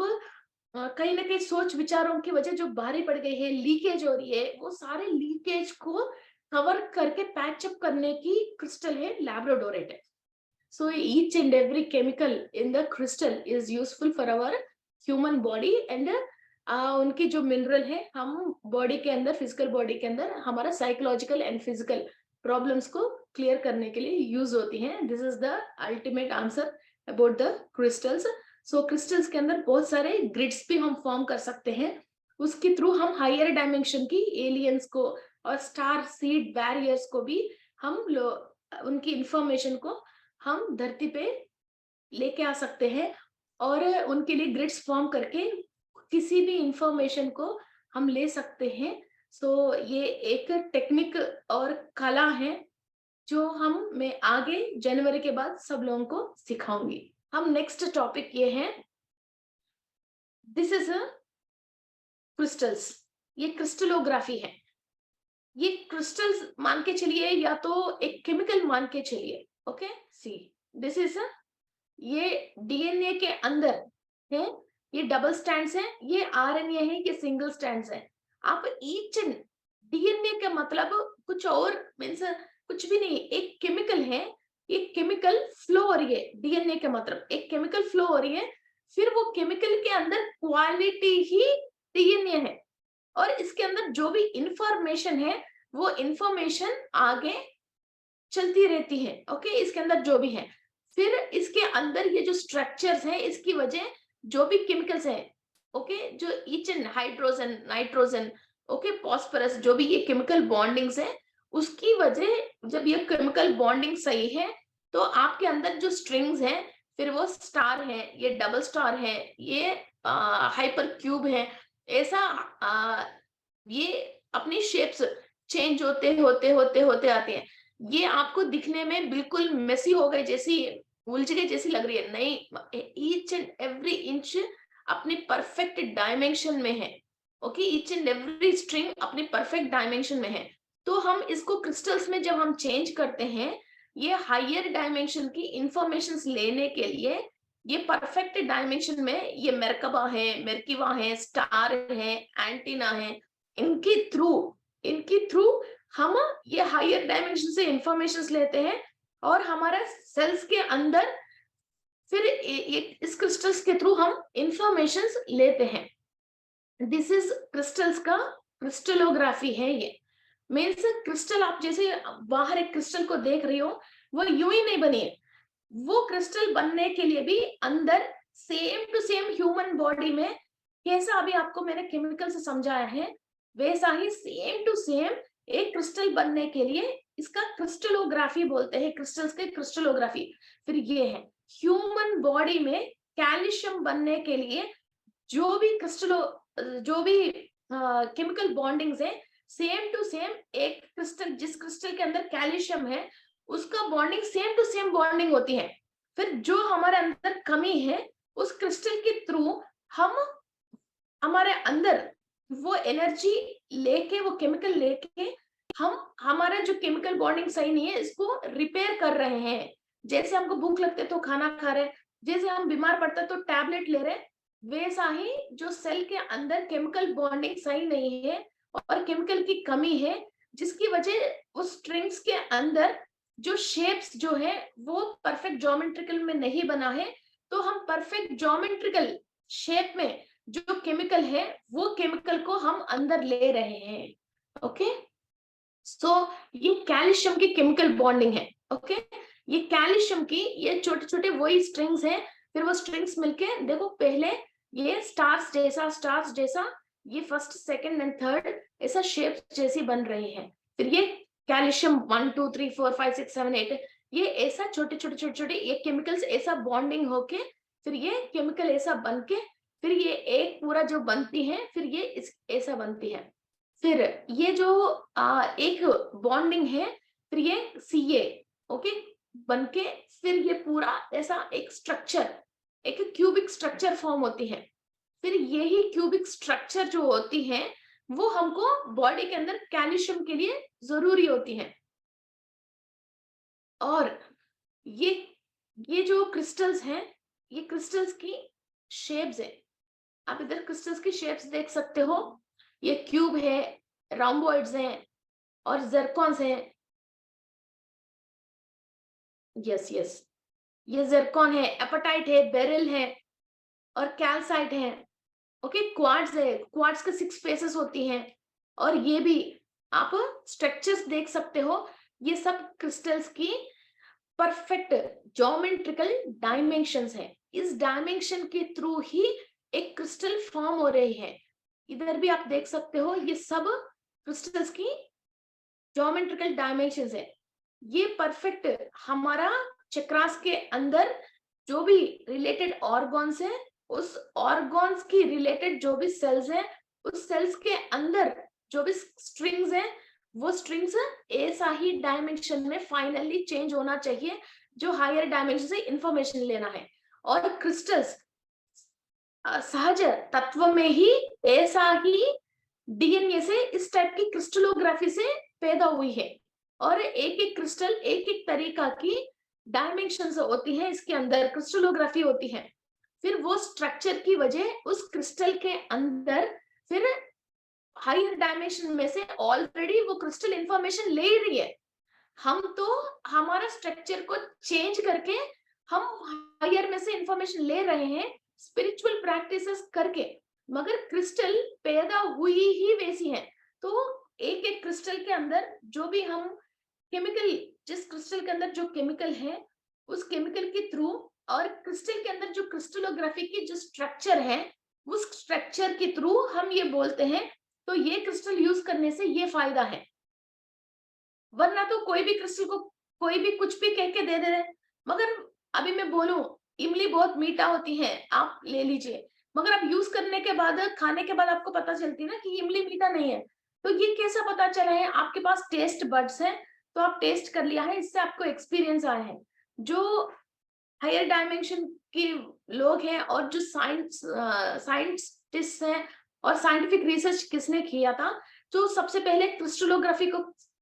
कहीं ना कहीं सोच विचारों की वजह जो भारी पड़ गई है, लीकेज हो रही है, वो सारे लीकेज को कवर करके पैचअप करने की क्रिस्टल है labradorite. So each and every chemical in the crystal is useful for our human body and उनकी जो मिनरल है हम बॉडी के अंदर, फिजिकल बॉडी के अंदर हमारा साइकोलॉजिकल एंड फिजिकल प्रॉब्लम्स को क्लियर करने के लिए यूज होती हैं। This is the ultimate answer about the crystals. So crystals के अंदर बहुत सारे ग्रिड्स भी हम फॉर्म कर सकते हैं, उसके थ्रू हम हायर डायमेंशन की एलियंस को और स्टार सीड बैरियर्स को भी हम उनकी इंफॉर्मेशन को हम धरती पे लेके आ सकते हैं, और उनके लिए ग्रिड्स फॉर्म करके किसी भी इंफॉर्मेशन को हम ले सकते हैं। सो ये एक टेक्निक और कला है जो मैं आगे जनवरी के बाद सब लोगों को सिखाऊंगी। हम नेक्स्ट टॉपिक ये है, दिस इज क्रिस्टल्स, ये क्रिस्टलोग्राफी है। ये क्रिस्टल्स मान के चलिए या तो एक केमिकल मान के चलिए। ओके, सी दिस इज ये डीएनए के अंदर है, ये डबल स्टैंड्स है, ये आरएनए है, ये सिंगल स्टैंड्स है। आप ईच एंड डीएनए का मतलब कुछ और मीन्स कुछ भी नहीं, एक केमिकल है, एक केमिकल फ्लो हो रही है, डीएनए का मतलब एक केमिकल फ्लो हो रही है, फिर वो केमिकल के अंदर क्वालिटी ही डीएनए है। और इसके अंदर जो भी इंफॉर्मेशन है वो इंफॉर्मेशन आगे चलती रहती है। ओके, इसके अंदर जो भी है, फिर इसके अंदर ये जो स्ट्रक्चर्स हैं, इसकी वजह जो भी केमिकल्स हैं, ओके, जो each and hydrogen, nitrogen, okay, phosphorus, जो भी ये केमिकल बॉन्डिंग्स है, उसकी वजह जब ये केमिकल बॉन्डिंग सही है तो आपके अंदर जो स्ट्रिंग्स हैं, फिर वो स्टार है, ये डबल स्टार है, ये हाइपर क्यूब है, ऐसा ये अपनी शेप्स चेंज होते होते होते होते आते हैं। ये आपको दिखने में बिल्कुल मेसी हो गई जैसी, उलझ गई जैसी लग रही है, नहीं, ईच एंड एवरी इंच अपनी परफेक्ट डायमेंशन में है। Okay, each and every string अपनी परफेक्ट डायमेंशन में है। तो हम इसको क्रिस्टल्स में जब हम चेंज करते हैं, ये हायर डायमेंशन की इंफॉर्मेशन लेने के लिए, ये परफेक्ट डायमेंशन में ये मेरकबा है, मेरकिवा है, स्टार है, एंटीना है, इनकी थ्रू हम ये हायर डायमेंशन से इंफॉर्मेशन लेते हैं और हमारा सेल्स के अंदर फिर इस क्रिस्टल्स के थ्रू हम इंफॉर्मेशन लेते हैं। दिस इज क्रिस्टल्स का क्रिस्टलोग्राफी है। ये मीन्स क्रिस्टल, आप जैसे बाहर एक क्रिस्टल को देख रही हो, वो यूं ही नहीं बनी है। वो क्रिस्टल बनने के लिए भी अंदर same to same human body में कैसा अभी आपको मैंने केमिकल से समझाया है, वैसा ही सेम टू सेम एक क्रिस्टल बनने के लिए इसका क्रिस्टलोग्राफी बोलते हैं, क्रिस्टल्स के क्रिस्टलोग्राफी। फिर ये है ह्यूमन बॉडी में कैल्शियम बनने के लिए जो भी जो भी केमिकल बॉन्डिंग्स है, सेम टू सेम एक क्रिस्टल, जिस क्रिस्टल के अंदर कैल्शियम है उसका bonding same to same bonding होती है। फिर जो हमारे अंदर कमी है, उस क्रिस्टल के थ्रू हम हमारे अंदर वो एनर्जी लेके, वो केमिकल लेके हम हमारा जो केमिकल बॉन्डिंग सही नहीं है इसको रिपेयर कर रहे हैं। जैसे हमको भूख लगते तो खाना खा रहे, जैसे हम बीमार पड़ते तो टैबलेट ले रहे, वैसा ही जो सेल के अंदर केमिकल बॉन्डिंग सही नहीं है और केमिकल की कमी है, जिसकी वजह उस स्ट्रिंग्स के अंदर जो शेप्स जो है वो परफेक्ट ज्योमेट्रिकल में नहीं बना है, तो हम परफेक्ट ज्योमेट्रिकल शेप में जो केमिकल है वो केमिकल को हम अंदर ले रहे हैं। ओके, सो ये कैल्शियम की केमिकल बॉन्डिंग है। ओके, ये कैल्शियम की ये छोटे छोटे वही स्ट्रिंग्स हैं, फिर वो स्ट्रिंग्स मिलके देखो, पहले ये स्टार्स जैसा ये फर्स्ट सेकंड एंड थर्ड ऐसा शेप जैसी बन रही है। फिर ये कैल्शियम 1 2 3 4 5 6 7 8, ये ऐसा छोटे छोटे छोटे छोटे ये केमिकल्स ऐसा बॉन्डिंग होके फिर ये केमिकल ऐसा बन के फिर ये एक पूरा जो बनती है, फिर ये ऐसा बनती है। फिर ये जो एक बॉन्डिंग है, फिर ये सीए, ओके, बनके फिर ये पूरा ऐसा एक स्ट्रक्चर, एक क्यूबिक स्ट्रक्चर फॉर्म होती है। फिर यही क्यूबिक स्ट्रक्चर जो होती है वो हमको बॉडी के अंदर कैल्शियम के लिए जरूरी होती है। और ये जो क्रिस्टल्स हैं, ये क्रिस्टल्स की शेप्स है। आप इधर क्रिस्टल्स की शेप्स देख सकते हो, ये क्यूब है, राउम्बॉइड्स हैं और जर्कॉन्स हैं। यस यस, ये जर्कॉन है, एपेटाइट है, बेरिल है और कैल्साइट है। ओके, क्वार्ट्ज है, क्वार्ट्ज के 6 फेसेस होती हैं। और ये भी आप स्ट्रक्चर्स देख सकते हो, ये सब क्रिस्टल्स की परफेक्ट ज्योमेट्रिकल डायमेंशंस है। इस डायमेंशन के थ्रू ही एक क्रिस्टल फॉर्म हो रही है। इधर भी आप देख सकते हो, ये सब क्रिस्टल्स की ज्योमेट्रिकल डायमेंशंस है। ये परफेक्ट हमारा चक्रास के अंदर जो भी रिलेटेड ऑर्गन्स है, उस ऑर्गन्स की रिलेटेड जो भी सेल्स हैं, उस सेल्स के अंदर जो भी स्ट्रिंग्स हैं, वो स्ट्रिंग्स ऐसा ही डायमेंशन में फाइनली चेंज होना चाहिए जो हायर डायमेंशन से इंफॉर्मेशन लेना है। और क्रिस्टल्स सहज तत्व में ही ऐसा ही डीएनए से इस टाइप की क्रिस्टलोग्राफी से पैदा हुई है। और एक एक क्रिस्टल एक एक तरीका की डायमेंशंस होती है, इसके अंदर क्रिस्टलोग्राफी होती है। फिर वो स्ट्रक्चर की वजह उस क्रिस्टल के अंदर फिर हायर डायमेंशन में से ऑलरेडी वो क्रिस्टल इंफॉर्मेशन ले रही है। हम तो हमारा स्ट्रक्चर को चेंज करके हम हायर में से इंफॉर्मेशन ले रहे हैं स्पिरिचुअल प्रैक्टिसेस करके। मगर क्रिस्टल पैदा हुई ही वैसी है। तो एक एक क्रिस्टल के अंदर जो भी हम केमिकल, जिस क्रिस्टल के अंदर जो केमिकल है उस केमिकल के थ्रू, और क्रिस्टल के अंदर जो क्रिस्टलोग्राफी की जो स्ट्रक्चर है उस स्ट्रक्चर के थ्रू हम ये बोलते हैं तो ये क्रिस्टल यूज करने से ये फायदा है। वरना तो कोई भी क्रिस्टल को कोई भी कुछ भी कह के दे दे रहे। मगर अभी मैं बोलूं इमली बहुत मीठा होती है, आप ले लीजिए, मगर आप यूज करने के बाद, खाने के बाद आपको पता चलती है ना कि इमली मीठा नहीं है। तो ये कैसा पता चला है? आपके पास टेस्ट बड्स है तो आप टेस्ट कर लिया है, इससे आपको एक्सपीरियंस आया है। जो हायर डायमेंशन के लोग हैं और जो साइंटिस्ट हैं और साइंटिफिक रिसर्च किसने किया था, तो सबसे पहले क्रिस्टलोग्राफी को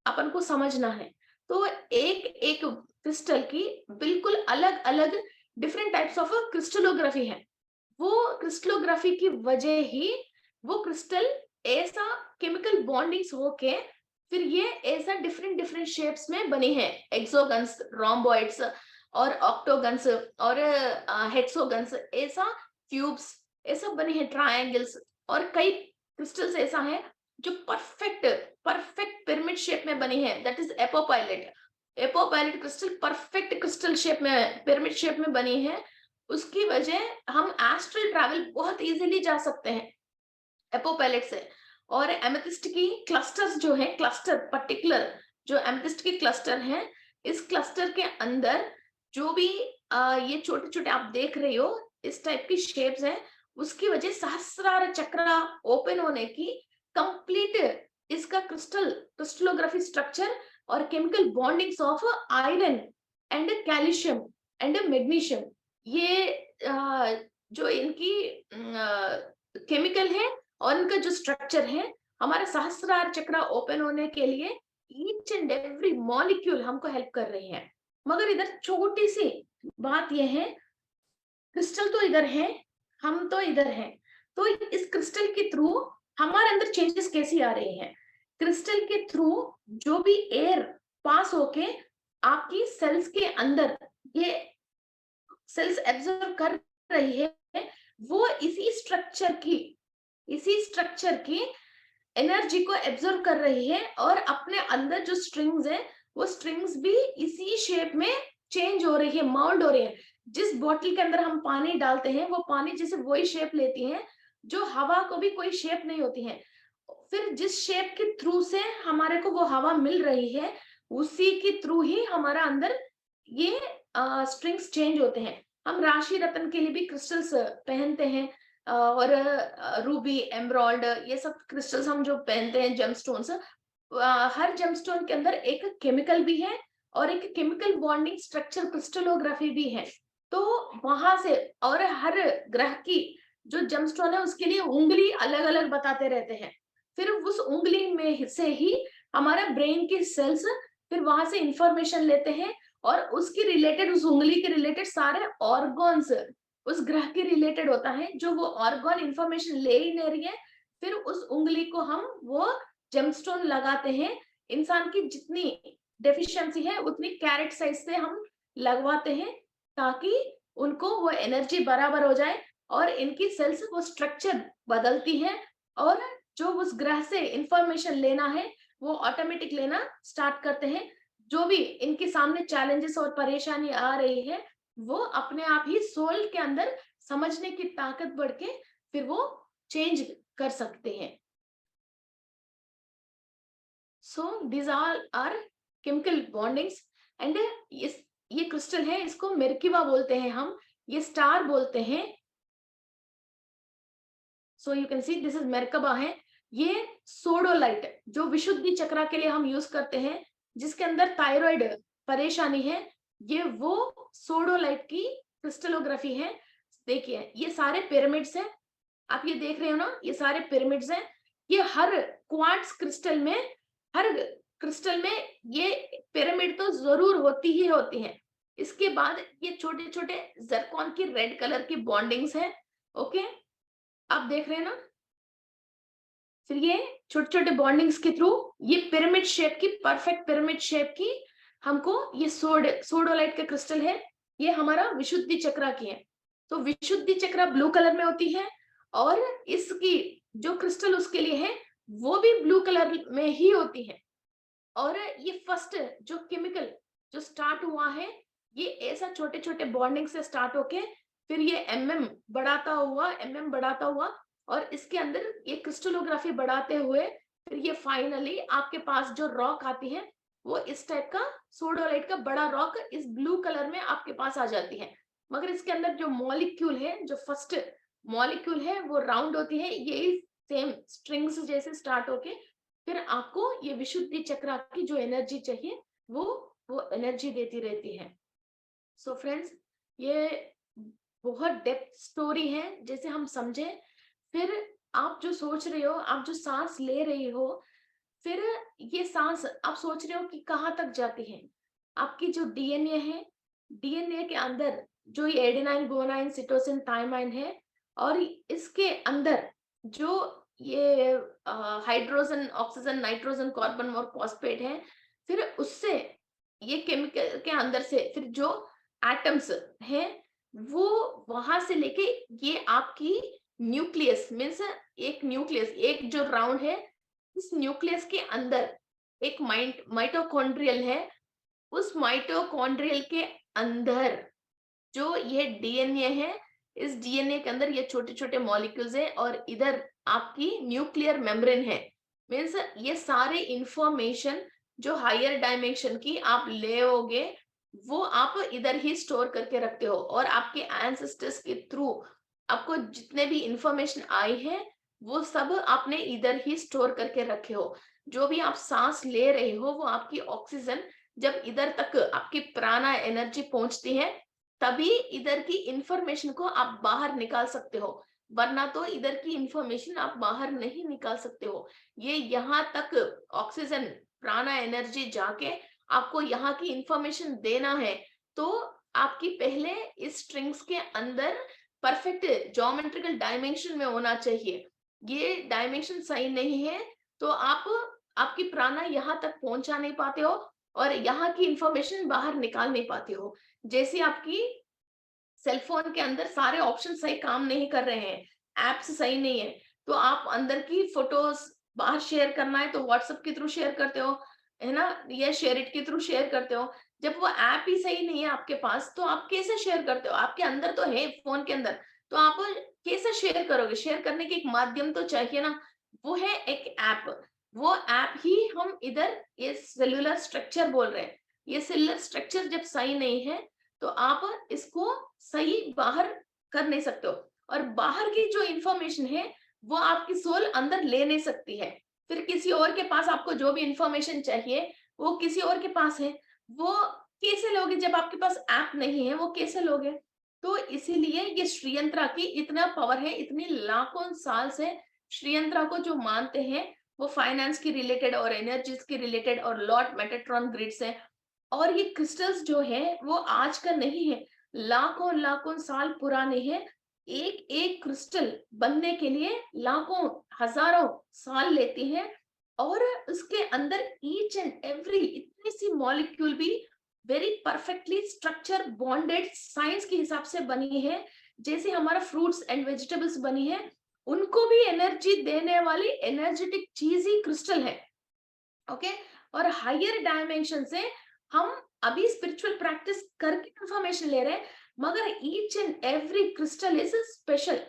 अपन को समझना है। तो एक एक क्रिस्टल की बिल्कुल अलग अलग डिफरेंट टाइप्स ऑफ क्रिस्टलोग्राफी है। वो क्रिस्टलोग्राफी की वजह ही वो क्रिस्टल ऐसा केमिकल बॉन्डिंग्स होके फिर ये ऐसा डिफरेंट डिफरेंट शेप्स में बनी है, एक्सोगन्स, रोम्बॉइड्स और ऑक्टोगन्स और हेक्सोगन्स, ऐसा क्यूब्स, ऐसा बने हैं, ट्रायंगल्स, और कई क्रिस्टल्स ऐसा है जो परफेक्ट परफेक्ट पिरामिड शेप में बनी है, that is apophyllite. Apophyllite crystal perfect crystal shape में, पिरामिड शेप में बनी है। उसकी वजह हम एस्ट्रल ट्रैवल बहुत इजीली जा सकते हैं एपोपाइलेट से। और एमेथिस्ट की क्लस्टर्स जो है, क्लस्टर पर्टिकुलर जो एमेथिस्ट की क्लस्टर है, इस क्लस्टर के अंदर जो भी ये छोटे छोटे आप देख रहे हो इस टाइप की शेप्स हैं, उसकी वजह सहस्रार चक्र ओपन होने की कंप्लीट इसका क्रिस्टलोग्राफी स्ट्रक्चर और chemical bondings of iron and calcium and magnesium, ये जो इनकी केमिकल है और इनका जो स्ट्रक्चर है, हमारे सहस्रार चक्र ओपन होने के लिए ईच एंड एवरी मॉलिक्यूल हमको हेल्प कर रही है। मगर इधर छोटी सी बात यह है, क्रिस्टल तो इधर है, हम तो इधर हैं, तो इस क्रिस्टल के थ्रू हमारे अंदर चेंजेस कैसी आ रही हैं? क्रिस्टल के थ्रू जो भी एयर पास होके आपकी सेल्स के अंदर ये सेल्स एब्जॉर्ब कर रही है, वो इसी स्ट्रक्चर की एनर्जी को एब्जॉर्ब कर रही है, और अपने अंदर जो स्ट्रिंग्स है वो स्ट्रिंग्स भी इसी शेप में चेंज हो रही है, माउल्ड हो रही है। जिस बोतल के अंदर हम पानी डालते हैं वो पानी जैसे वही शेप लेती है, जो हवा को भी कोई शेप नहीं होती है। फिर जिस शेप के थ्रू से हमारे को वो हवा मिल रही है, उसी के थ्रू ही हमारा अंदर ये स्ट्रिंग्स चेंज होते हैं। हम राशि रत्न के लिए भी क्रिस्टल्स पहनते हैं, और रूबी, एमराल्ड, ये सब क्रिस्टल्स हम जो पहनते हैं, जेमस्टोन्स, हर जेमस्टोन के अंदर एक केमिकल भी है और एक केमिकल बॉन्डिंग स्ट्रक्चर क्रिस्टलोग्राफी भी है। तो वहां से, और हर ग्रह की जो जेमस्टोन है उसके लिए उंगली अलग अलग बताते रहते हैं। फिर उस उंगली में से ही हमारा ब्रेन की सेल्स फिर वहां से इंफॉर्मेशन लेते हैं, और उसकी रिलेटेड, उस उंगली के रिलेटेड सारे ऑर्गन्स उस ग्रह के रिलेटेड होता है, जो वो ऑर्गन इंफॉर्मेशन ले ही नहीं रही है, फिर उस उंगली को हम वो जेमस्टोन लगाते हैं। इंसान की जितनी डेफिशिएंसी है उतनी कैरेट साइज से हम लगवाते हैं, ताकि उनको वो एनर्जी बराबर हो जाए और इनकी सेल्स वो स्ट्रक्चर बदलती है, और जो उस ग्रह से इंफॉर्मेशन लेना है वो ऑटोमेटिक लेना स्टार्ट करते हैं। जो भी इनके सामने चैलेंजेस और परेशानी आ रही है वो अपने आप ही सोल के अंदर समझने की ताकत बढ़ के फिर वो चेंज कर सकते हैं। सो these all are chemical bondings, and ये क्रिस्टल है, इसको मेर्किवा बोलते हैं हम, ये स्टार बोलते हैं। So you can see this is merkaba है। ये सोडोलाइट जो विशुद्धि चक्र के लिए हम यूज करते हैं, जिसके अंदर थायराइड परेशानी है, ये वो सोडोलाइट की क्रिस्टलोग्राफी है। देखिए ये सारे पिरामिड्स हैं, आप ये देख रहे हो ना, ये सारे पिरामिड्स हैं। ये हर क्वार्ट्ज क्रिस्टल में, हर क्रिस्टल में ये पिरामिड तो जरूर होती ही होती है। इसके बाद ये छोटे छोटे जरकॉन की रेड कलर की बॉन्डिंग्स हैं। ओके, आप देख रहे हैं ना। फिर ये छोटे छोटे बॉन्डिंग्स के थ्रू ये पिरामिड शेप की, परफेक्ट पिरामिड शेप की हमको ये सोडोलाइट का क्रिस्टल है, ये हमारा विशुद्धि चक्र की है। तो विशुद्धि चक्र ब्लू कलर में होती है, और इसकी जो क्रिस्टल उसके लिए है वो भी ब्लू कलर में ही होती है। और ये फर्स्ट जो केमिकल जो स्टार्ट हुआ है, ये ऐसा छोटे छोटे बॉन्डिंग से स्टार्ट होके फिर ये एमएम बढ़ाता हुआ और इसके अंदर ये क्रिस्टलोग्राफी बढ़ाते हुए फिर ये फाइनली आपके पास जो रॉक आती है वो इस टाइप का सोडोलाइट का बड़ा रॉक इस ब्लू कलर में आपके पास आ जाती है। मगर इसके अंदर जो मॉलिक्यूल है, जो फर्स्ट मॉलिक्यूल है वो राउंड होती है, ये सेम स्ट्रिंग्स जैसे स्टार्ट होके फिर आपको ये विशुद्धि चक्र की जो एनर्जी चाहिए वो एनर्जी देती रहती है। सो फ्रेंड्स, ये बहुत डेप्थ स्टोरी है जैसे हम समझे। फिर आप जो सोच रहे हो, आप जो सांस ले रही हो, फिर ये सांस आप सोच रहे हो कि कहाँ तक जाती है। आपकी जो डीएनए है, डीएनए के अंदर जो ये एडेनाइन गुआनाइन सिटोसिन थायमाइन है और इसके अंदर जो ये हाइड्रोजन ऑक्सीजन नाइट्रोजन कार्बन और फॉस्फेट है, फिर उससे ये केमिकल के अंदर से फिर जो एटम्स हैं वो वहां से लेके ये आपकी न्यूक्लियस मीन्स एक न्यूक्लियस एक जो राउंड है, इस न्यूक्लियस के अंदर एक माइटोकॉन्ड्रियल है। उस माइटोकॉन्ड्रियल के अंदर जो ये डीएनए है, इस डीएनए के अंदर ये छोटे छोटे मॉलिक्यूल्स है और इधर आपकी न्यूक्लियर मेम्ब्रेन है। मीन्स ये सारे इंफॉर्मेशन जो हायर डायमेंशन की आप लेओगे वो आप इधर ही स्टोर करके रखते हो और आपके एंसेस्टर्स के थ्रू आपको जितने भी इंफॉर्मेशन आई है वो सब आपने इधर ही स्टोर करके रखे हो। जो भी आप सांस ले रहे हो वो आपकी ऑक्सीजन जब इधर तक आपकी प्राणा एनर्जी पहुंचती है तभी इधर की इंफॉर्मेशन को आप बाहर निकाल सकते हो, वरना तो इधर की इंफॉर्मेशन आप बाहर नहीं निकाल सकते हो। ये यहाँ तक ऑक्सीजन प्राणा एनर्जी जाके आपको यहाँ की इंफॉर्मेशन देना है तो आपकी पहले इस स्ट्रिंग्स के अंदर परफेक्ट ज्योमेट्रिकल डायमेंशन में होना चाहिए। ये डायमेंशन सही नहीं है तो आप आपकी प्राणा यहाँ तक पहुंचा नहीं पाते हो और यहाँ की इंफॉर्मेशन बाहर निकाल नहीं पाते हो। जैसे आपकी सेल फोन के अंदर सारे ऑप्शन सही काम नहीं कर रहे हैं, एप्स सही नहीं है, तो आप अंदर की फोटोज बाहर शेयर करना है तो व्हाट्सएप के थ्रू शेयर करते हो, है ना, या शेयर इट के थ्रू शेयर करते हो। जब वो ऐप ही सही नहीं है आपके पास तो आप कैसे शेयर करते हो? आपके अंदर तो है फोन के अंदर, तो आप कैसे शेयर करोगे? शेयर करने के एक माध्यम तो चाहिए ना, वो है एक ऐप। वो ऐप ही हम इधर ये सेलुलर स्ट्रक्चर बोल रहे हैं। ये सेलुलर स्ट्रक्चर जब सही नहीं है तो आप इसको सही बाहर कर नहीं सकते हो और बाहर की जो इंफॉर्मेशन है वो आपकी सोल अंदर ले नहीं सकती है। फिर किसी और के पास आपको जो भी इंफॉर्मेशन चाहिए वो किसी और के पास है, वो कैसे लोगे? जब आपके पास ऐप नहीं है वो कैसे लोगे? तो इसीलिए ये श्रीयंत्रा की इतना पावर है, इतनी लाखों साल से श्रीयंत्रा को जो मानते हैं वो फाइनेंस की रिलेटेड और एनर्जीज की रिलेटेड और लॉर्ड मेटाट्रॉन ग्रिड्स है। और ये क्रिस्टल्स जो है वो आज का नहीं है, लाखों लाखों साल पुराने हैं। एक एक क्रिस्टल बनने के लिए लाखों हजारों साल लेती हैं और उसके अंदर ईच एंड एवरी इतनी सी मॉलिक्यूल भी very perfectly structure bonded science के हिसाब से बनी है। जैसे हमारा फ्रूट्स एंड वेजिटेबल्स बनी है, उनको भी एनर्जी देने वाली एनर्जेटिक चीज ही क्रिस्टल है। ओके, और हायर डायमेंशन से हम अभी स्पिरिचुअल प्रैक्टिस करके इंफॉर्मेशन ले रहे हैं, मगर each and every crystal is special.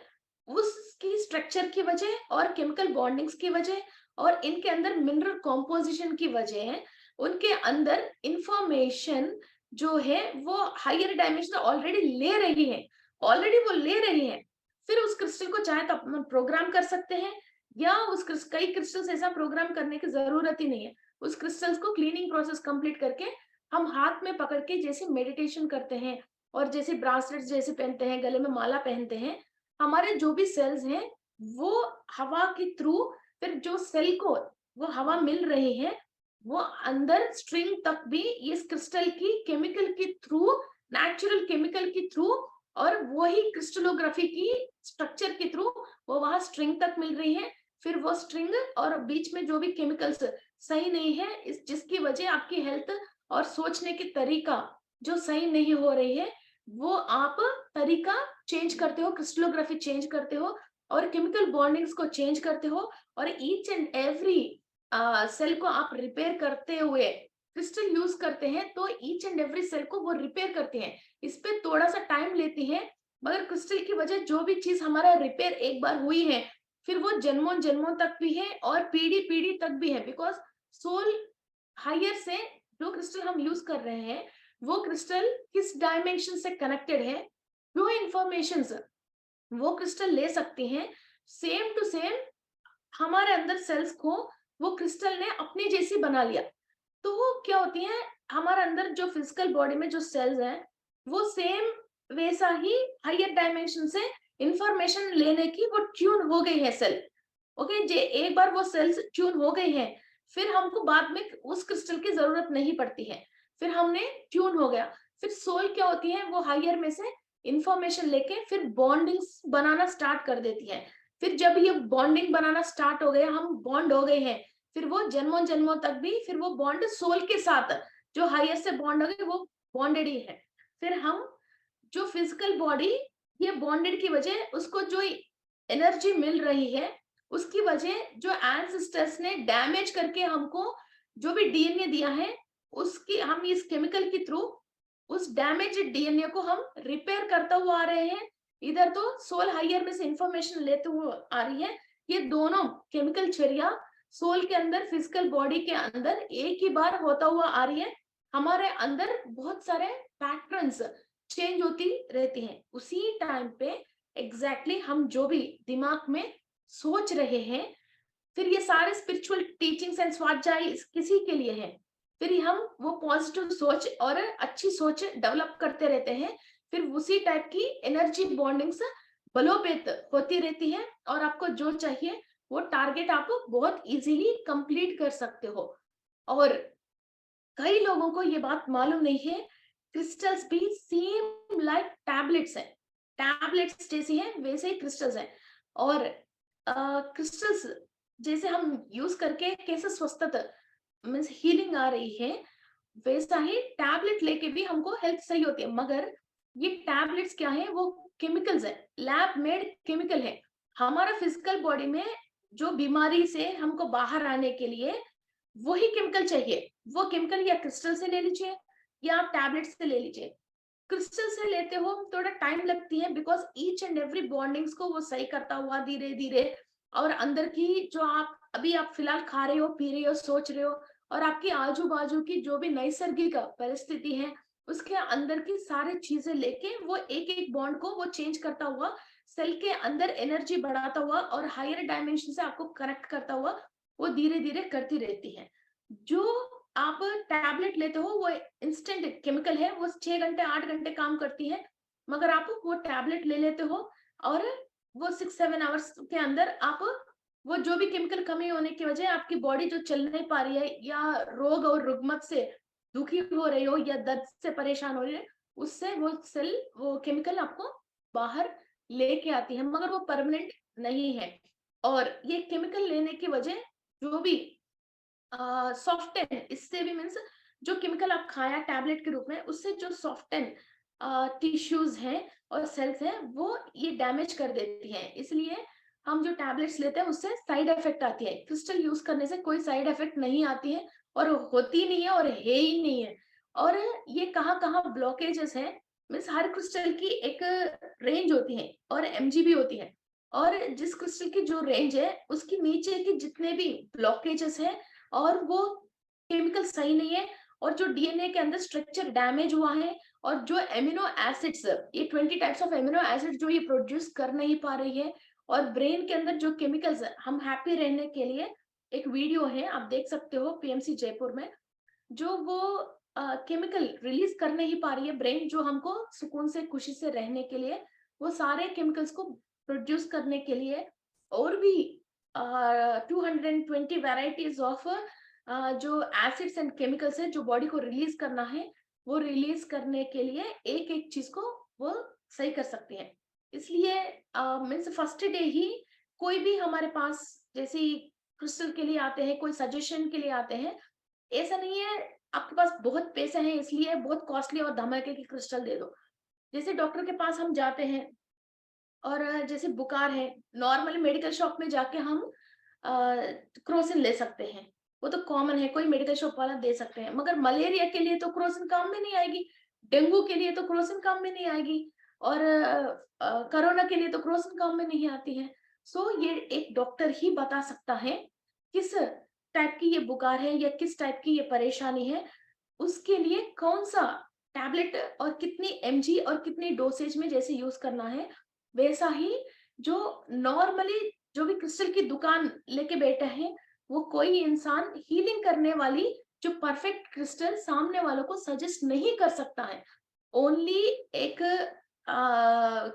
उसकी स्ट्रक्चर की वजह और केमिकल बॉन्डिंग्स की वजह और इनके अंदर मिनरल कॉम्पोजिशन की वजह है, उनके अंदर इंफॉर्मेशन जो है वो हायर डायमेंशन ऑलरेडी ले रही है, ऑलरेडी वो ले रही है। फिर उस क्रिस्टल को चाहे तो अपन प्रोग्राम कर सकते हैं या कई क्रिस्टल्स ऐसा प्रोग्राम करने की जरूरत ही नहीं है। उस क्रिस्टल्स को क्लीनिंग प्रोसेस कंप्लीट करके हम हाथ में पकड़ के जैसे मेडिटेशन करते हैं और जैसे ब्रासलेट्स जैसे पहनते हैं, गले में माला पहनते हैं, हमारे जो भी सेल्स हैं वो हवा के थ्रू फिर जो सेल को वो हवा मिल रही है वो अंदर स्ट्रिंग तक भी इस क्रिस्टल की केमिकल के थ्रू, नेचुरल केमिकल के थ्रू और वही क्रिस्टलोग्राफी की स्ट्रक्चर के थ्रू वो वहां स्ट्रिंग तक मिल रही है। फिर वो स्ट्रिंग और बीच में जो भी केमिकल्स सही नहीं है इस जिसकी वजह आपकी हेल्थ और सोचने की तरीका जो सही नहीं हो रही है, वो आप तरीका चेंज करते हो, क्रिस्टलोग्राफी चेंज करते हो और केमिकल बॉन्डिंग्स को चेंज करते हो और ईच एंड एवरी सेल को आप रिपेयर करते हुए क्रिस्टल यूज करते हैं, तो ईच एंड एवरी सेल को वो रिपेयर करते हैं। इस पे थोड़ा सा टाइम लेती है, मगर क्रिस्टल की वजह जो भी चीज हमारा रिपेयर एक बार हुई है, फिर वो जन्मों जन्मों तक भी है और पीढ़ी पीढ़ी तक भी है। बिकॉज सोल हायर से जो क्रिस्टल हम यूज कर रहे हैं, वो क्रिस्टल किस डायमेंशन से कनेक्टेड है, जो इंफॉर्मेशन वो क्रिस्टल ले सकती हैं, सेम टू सेम हमारे अंदर सेल्स को वो क्रिस्टल ने अपनी जैसी बना लिया। तो वो क्या होती है, हमारे अंदर जो फिजिकल बॉडी में जो सेल्स हैं, वो सेम वैसा ही हायर डायमेंशन से इंफॉर्मेशन लेने की वो ट्यून हो गई है सेल। ओके, जे एक बार वो सेल्स ट्यून हो गई हैं, फिर हमको बाद में उस क्रिस्टल की जरूरत नहीं पड़ती है, फिर हमने ट्यून हो गया। फिर सोल क्या होती है, वो हायर में से इंफॉर्मेशन लेके फिर बॉन्डिंग्स बनाना स्टार्ट कर देती है। फिर जब ये बॉन्डिंग बनाना स्टार्ट हो गया, हम बॉन्ड हो गए हैं, फिर वो जन्मों जन्मों तक भी फिर वो बॉन्ड सोल के साथ जो हायर से बॉन्ड हो गए वो बॉन्डेड ही है। फिर हम जो फिजिकल बॉडी, ये बॉन्डेड की वजह उसको जो एनर्जी मिल रही है, उसकी वजह जो एंसेस्टर्स ने डैमेज करके हमको जो भी डीएनए दिया है, उसकी हम इस केमिकल के थ्रू उस डैमेज डीएनए को हम रिपेयर करता हुआ आ रहे हैं। इधर तो सोल हायर में से इंफॉर्मेशन लेते हुए आ रही है। ये दोनों केमिकल चर्या सोल के अंदर फिजिकल बॉडी के अंदर एक ही बार होता हुआ आ रही है। हमारे अंदर बहुत सारे पैटर्न्स चेंज होती रहती हैं। उसी टाइम पे एग्जैक्टली हम जो भी दिमाग में सोच रहे हैं, फिर ये सारे स्पिरिचुअल टीचिंग्स एंड स्वाध्याय किसी के लिए है। फिर हम वो पॉजिटिव सोच और अच्छी सोच डेवलप करते रहते हैं, फिर उसी टाइप की एनर्जी बॉन्डिंग्स बलोपेत होती रहती है और आपको जो चाहिए वो टारगेट आप बहुत इजीली कंप्लीट कर सकते हो। और कई लोगों को ये बात मालूम नहीं है, क्रिस्टल्स भी सेम लाइक टैबलेट्स हैं, टैबलेट्स जैसी हैं वैसे ही क्रिस्टल्स हैं। और क्रिस्टल्स जैसे हम यूज करके कैसे स्वस्थता मीन्स हीलिंग आ रही है, वैसा ही टैबलेट लेके भी हमको हेल्थ सही होती है। मगर ये टैबलेट्स क्या है, वो केमिकल्स है, लैब मेड केमिकल है। हमारा फिजिकल बॉडी में जो बीमारी से हमको बाहर आने के लिए वही केमिकल चाहिए, वो केमिकल या क्रिस्टल से ले लीजिए या आप टैबलेट से ले लीजिए। क्रिस्टल से लेते हो थोड़ा टाइम लगती है, because each and every bondings को वो सही करता हुआ धीरे धीरे, और अंदर की जो आप अभी आप फिलहाल खा रहे हो, पी रहे हो, सोच रहे हो, और आपकी आजू बाजू की जो भी नैसर्गिक परिस्थिति है, उसके अंदर की सारी चीजें लेके वो एक एक बॉन्ड को वो चेंज करता हुआ, सेल के अंदर एनर्जी बढ़ाता हुआ और हायर डायमेंशन से आपको कनेक्ट करता हुआ वो धीरे धीरे करती रहती है। जो आप टैबलेट लेते हो वो इंस्टेंट केमिकल है, वो 6 घंटे 8 घंटे काम करती है। मगर आप वो टैबलेट ले लेते हो और वो 6-7 आवर्स के अंदर आप वो जो भी केमिकल कमी होने की वजह आपकी बॉडी जो चल नहीं पा रही है, या रोग और रुग्मत से दुखी हो रही हो, या दर्द से परेशान हो रही है, उससे वो सेल वो केमिकल आपको बाहर लेके आती है, मगर वो परमानेंट नहीं है। और ये केमिकल लेने की वजह जो भी सॉफ्टन, इससे भी मीन्स जो केमिकल आप खाया टैबलेट के रूप में, उससे जो सॉफ्टन टिश्यूज हैं और सेल्स हैं वो ये डैमेज कर देती हैं। इसलिए हम जो टैबलेट्स लेते हैं उससे साइड इफेक्ट आती है। क्रिस्टल यूज करने से कोई साइड इफेक्ट नहीं आती है और होती नहीं है और है ही नहीं है। और ये कहाँ कहाँ ब्लॉकेजेस है, मीन्स हर क्रिस्टल की एक रेंज होती है और एमजीबी होती है, और जिस क्रिस्टल की जो रेंज है उसकी नीचे के जितने भी ब्लॉकेजेस है और वो केमिकल सही नहीं है, और जो डीएनए के अंदर स्ट्रक्चर डैमेज हुआ है, और जो एमिनो एसिड्स, ये 20 टाइप्स ऑफ एमिनो एसिड जो ये प्रोड्यूस कर नहीं पा रही है, और ब्रेन के अंदर जो केमिकल्स, हम हैप्पी रहने के लिए एक वीडियो है आप देख सकते हो पीएमसी जयपुर में, जो वो केमिकल रिलीज कर नहीं पा रही है ब्रेन, जो हमको सुकून से खुशी से रहने के लिए वो सारे केमिकल्स को प्रोड्यूस करने के लिए, और भी 220 वेराइटीज ऑफ जो एसिड्स एंड केमिकल्स है जो बॉडी को रिलीज करना है, वो रिलीज करने के लिए एक एक चीज को वो सही कर सकते हैं। इसलिए मीन्स फर्स्ट डे ही कोई भी हमारे पास जैसे क्रिस्टल के लिए आते हैं, कोई सजेशन के लिए आते हैं, ऐसा नहीं है आपके पास बहुत पैसे हैं इसलिए बहुत कॉस्टली और धमाके की क्रिस्टल दे दो। जैसे डॉक्टर के पास हम जाते हैं और जैसे बुखार है, नॉर्मली मेडिकल शॉप में जाके हम क्रोसिन ले सकते हैं, वो तो कॉमन है, कोई मेडिकल शॉप वाला दे सकते हैं। मगर मलेरिया के लिए तो क्रोसिन काम में नहीं आएगी, डेंगू के लिए तो क्रोसिन काम में नहीं आएगी, और कोरोना के लिए तो क्रोसिन काम में नहीं आती है। सो ये एक डॉक्टर ही बता सकता है किस टाइप की ये बुखार है या किस टाइप की ये परेशानी है, उसके लिए कौन सा टैबलेट और कितनी एमजी और कितनी डोसेज में जैसे यूज करना है, वैसा ही जो नॉर्मली जो भी क्रिस्टल की दुकान लेके बैठा है, वो कोई इंसान हीलिंग करने वाली जो परफेक्ट क्रिस्टल सामने वालों को सजेस्ट नहीं कर सकता है। ओनली एक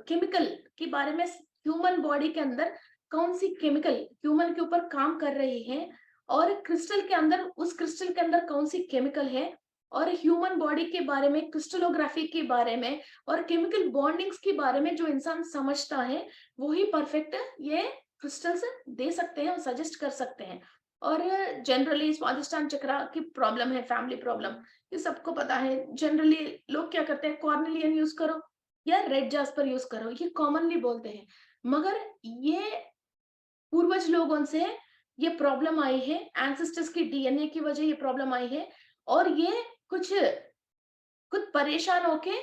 केमिकल के बारे में, ह्यूमन बॉडी के अंदर कौन सी केमिकल ह्यूमन के ऊपर काम कर रही है, और क्रिस्टल के अंदर, उस क्रिस्टल के अंदर कौन सी केमिकल है, और ह्यूमन बॉडी के बारे में, क्रिस्टलोग्राफी के बारे में और केमिकल बॉन्डिंग्स के बारे में जो इंसान समझता है, वो ही परफेक्ट ये क्रिस्टल्स दे सकते हैं और सजेस्ट कर सकते हैं। और जनरली स्वादिष्टान चक्र की प्रॉब्लम है, फैमिली प्रॉब्लम, ये सबको पता है। जनरली लोग क्या करते हैं, कॉर्नेलियन यूज करो या रेड जास्पर यूज करो, ये कॉमनली बोलते हैं। मगर ये पूर्वज लोगों से ये प्रॉब्लम आई है, एंसेस्टर्स की डीएनए की वजह ये प्रॉब्लम आई है, और ये कुछ खुद परेशान होके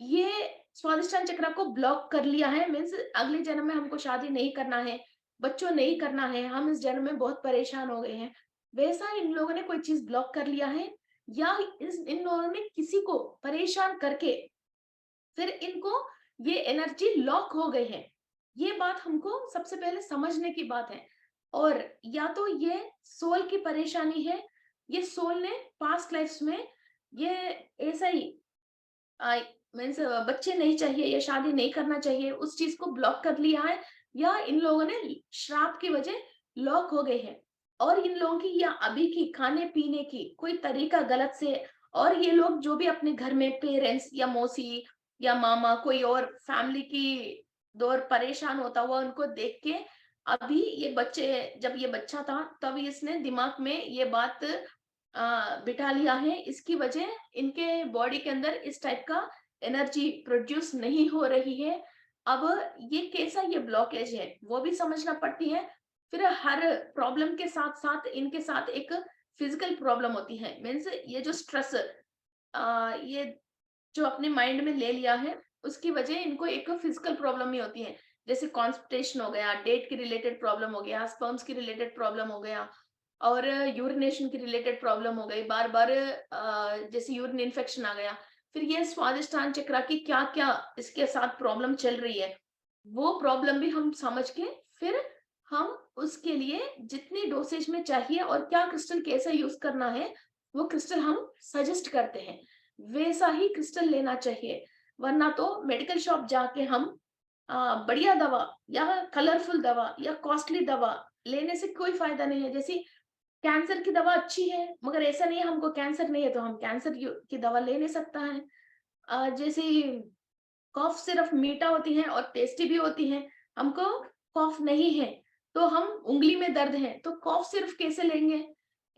ये स्वादिष्टान चक्र को ब्लॉक कर लिया है। मीन्स अगले जन्म में हमको शादी नहीं करना है, बच्चों नहीं करना है, हम इस जन्म में बहुत परेशान हो गए हैं, वैसा इन लोगों ने कोई चीज ब्लॉक कर लिया है, या इन लोगों ने किसी को परेशान करके फिर इनको ये एनर्जी लॉक हो गई है। ये बात हमको सबसे पहले समझने की बात है। और या तो ये सोल की परेशानी है, ये सोल ने पास्ट लाइफ्स में ये ऐसा ही मीन्स बच्चे नहीं चाहिए या शादी नहीं करना चाहिए, उस चीज को ब्लॉक कर लिया है, या इन लोगों ने श्राप की वजह लॉक हो गए हैं। और इन लोगों की या अभी की खाने पीने की कोई तरीका गलत से, और ये लोग जो भी अपने घर में पेरेंट्स या मौसी या मामा कोई और फैमिली की दौर परेशान होता हुआ उनको देख के, अभी ये बच्चे, जब ये बच्चा था तब इसने दिमाग में ये बात बिठा लिया है, इसकी वजह इनके बॉडी के अंदर इस टाइप का एनर्जी प्रोड्यूस नहीं हो रही है। अब ये कैसा ये ब्लॉकेज है वो भी समझना पड़ती है। फिर हर प्रॉब्लम के साथ साथ इनके साथ एक फिजिकल प्रॉब्लम होती है। मीन्स ये जो स्ट्रेस ये जो अपने माइंड में ले लिया है, उसकी वजह इनको एक फिजिकल प्रॉब्लम ही होती है। जैसे कॉन्स्टिपेशन हो गया, डेट की रिलेटेड प्रॉब्लम हो गया, स्पर्म्स की रिलेटेड प्रॉब्लम हो गया, और यूरिनेशन की रिलेटेड प्रॉब्लम हो गई, बार बार जैसे यूरिन इन्फेक्शन आ गया। फिर ये स्वादिष्टान चक्र की क्या क्या इसके साथ प्रॉब्लम चल रही है, वो प्रॉब्लम भी हम समझ के फिर हम उसके लिए जितनी डोसेज में चाहिए और क्या क्रिस्टल कैसे यूज करना है, वो क्रिस्टल हम सजेस्ट करते हैं, वैसा ही क्रिस्टल लेना चाहिए। वरना तो मेडिकल शॉप जाके हम बढ़िया दवा या कलरफुल दवा या कॉस्टली दवा लेने से कोई फायदा नहीं है। जैसे कैंसर की दवा अच्छी है, मगर ऐसा नहीं है हमको कैंसर नहीं है तो हम कैंसर की दवा ले नहीं सकता है। जैसे कॉफ सिर्फ मीठा होती है और टेस्टी भी होती है, हमको कॉफ नहीं है तो हम उंगली में दर्द है तो कॉफ सिर्फ कैसे लेंगे।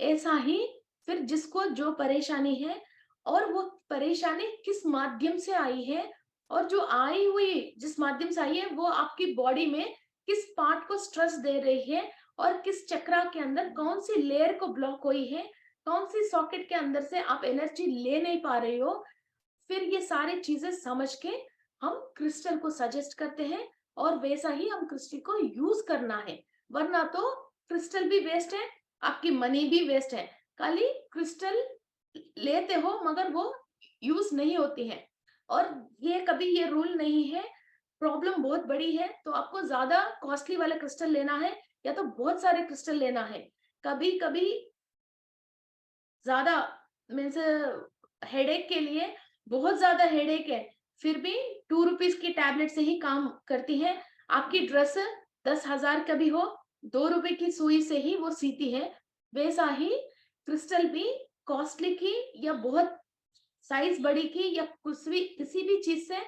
ऐसा ही फिर जिसको जो परेशानी है और वो परेशानी किस माध्यम से आई है, और जो आई हुई जिस माध्यम से आई है वो आपकी बॉडी में किस पार्ट को स्ट्रेस दे रही है, और किस चक्रा के अंदर कौन सी लेयर को ब्लॉक हुई है, कौन सी सॉकेट के अंदर से आप एनर्जी ले नहीं पा रहे हो, फिर ये सारी चीजें समझ के हम क्रिस्टल को सजेस्ट करते हैं, और वैसा ही हम क्रिस्टल को यूज करना है। वरना तो क्रिस्टल भी वेस्ट है, आपकी मनी भी वेस्ट है, खाली क्रिस्टल लेते हो मगर वो यूज नहीं होती है। और ये कभी ये रूल नहीं है, प्रॉब्लम बहुत बड़ी है तो आपको ज्यादा कॉस्टली वाला क्रिस्टल लेना है या तो बहुत सारे क्रिस्टल लेना है। कभी कभी ज्यादा मीन्स हेडेक के लिए बहुत ज्यादा हेडेक है, फिर भी 2 रुपीज की टैबलेट से ही काम करती है। आपकी ड्रेस 10,000 का भी हो, 2 रुपए की सुई से ही वो सीती है। वैसा ही क्रिस्टल भी कॉस्टली की या बहुत साइज बड़ी की या किसी भी चीज से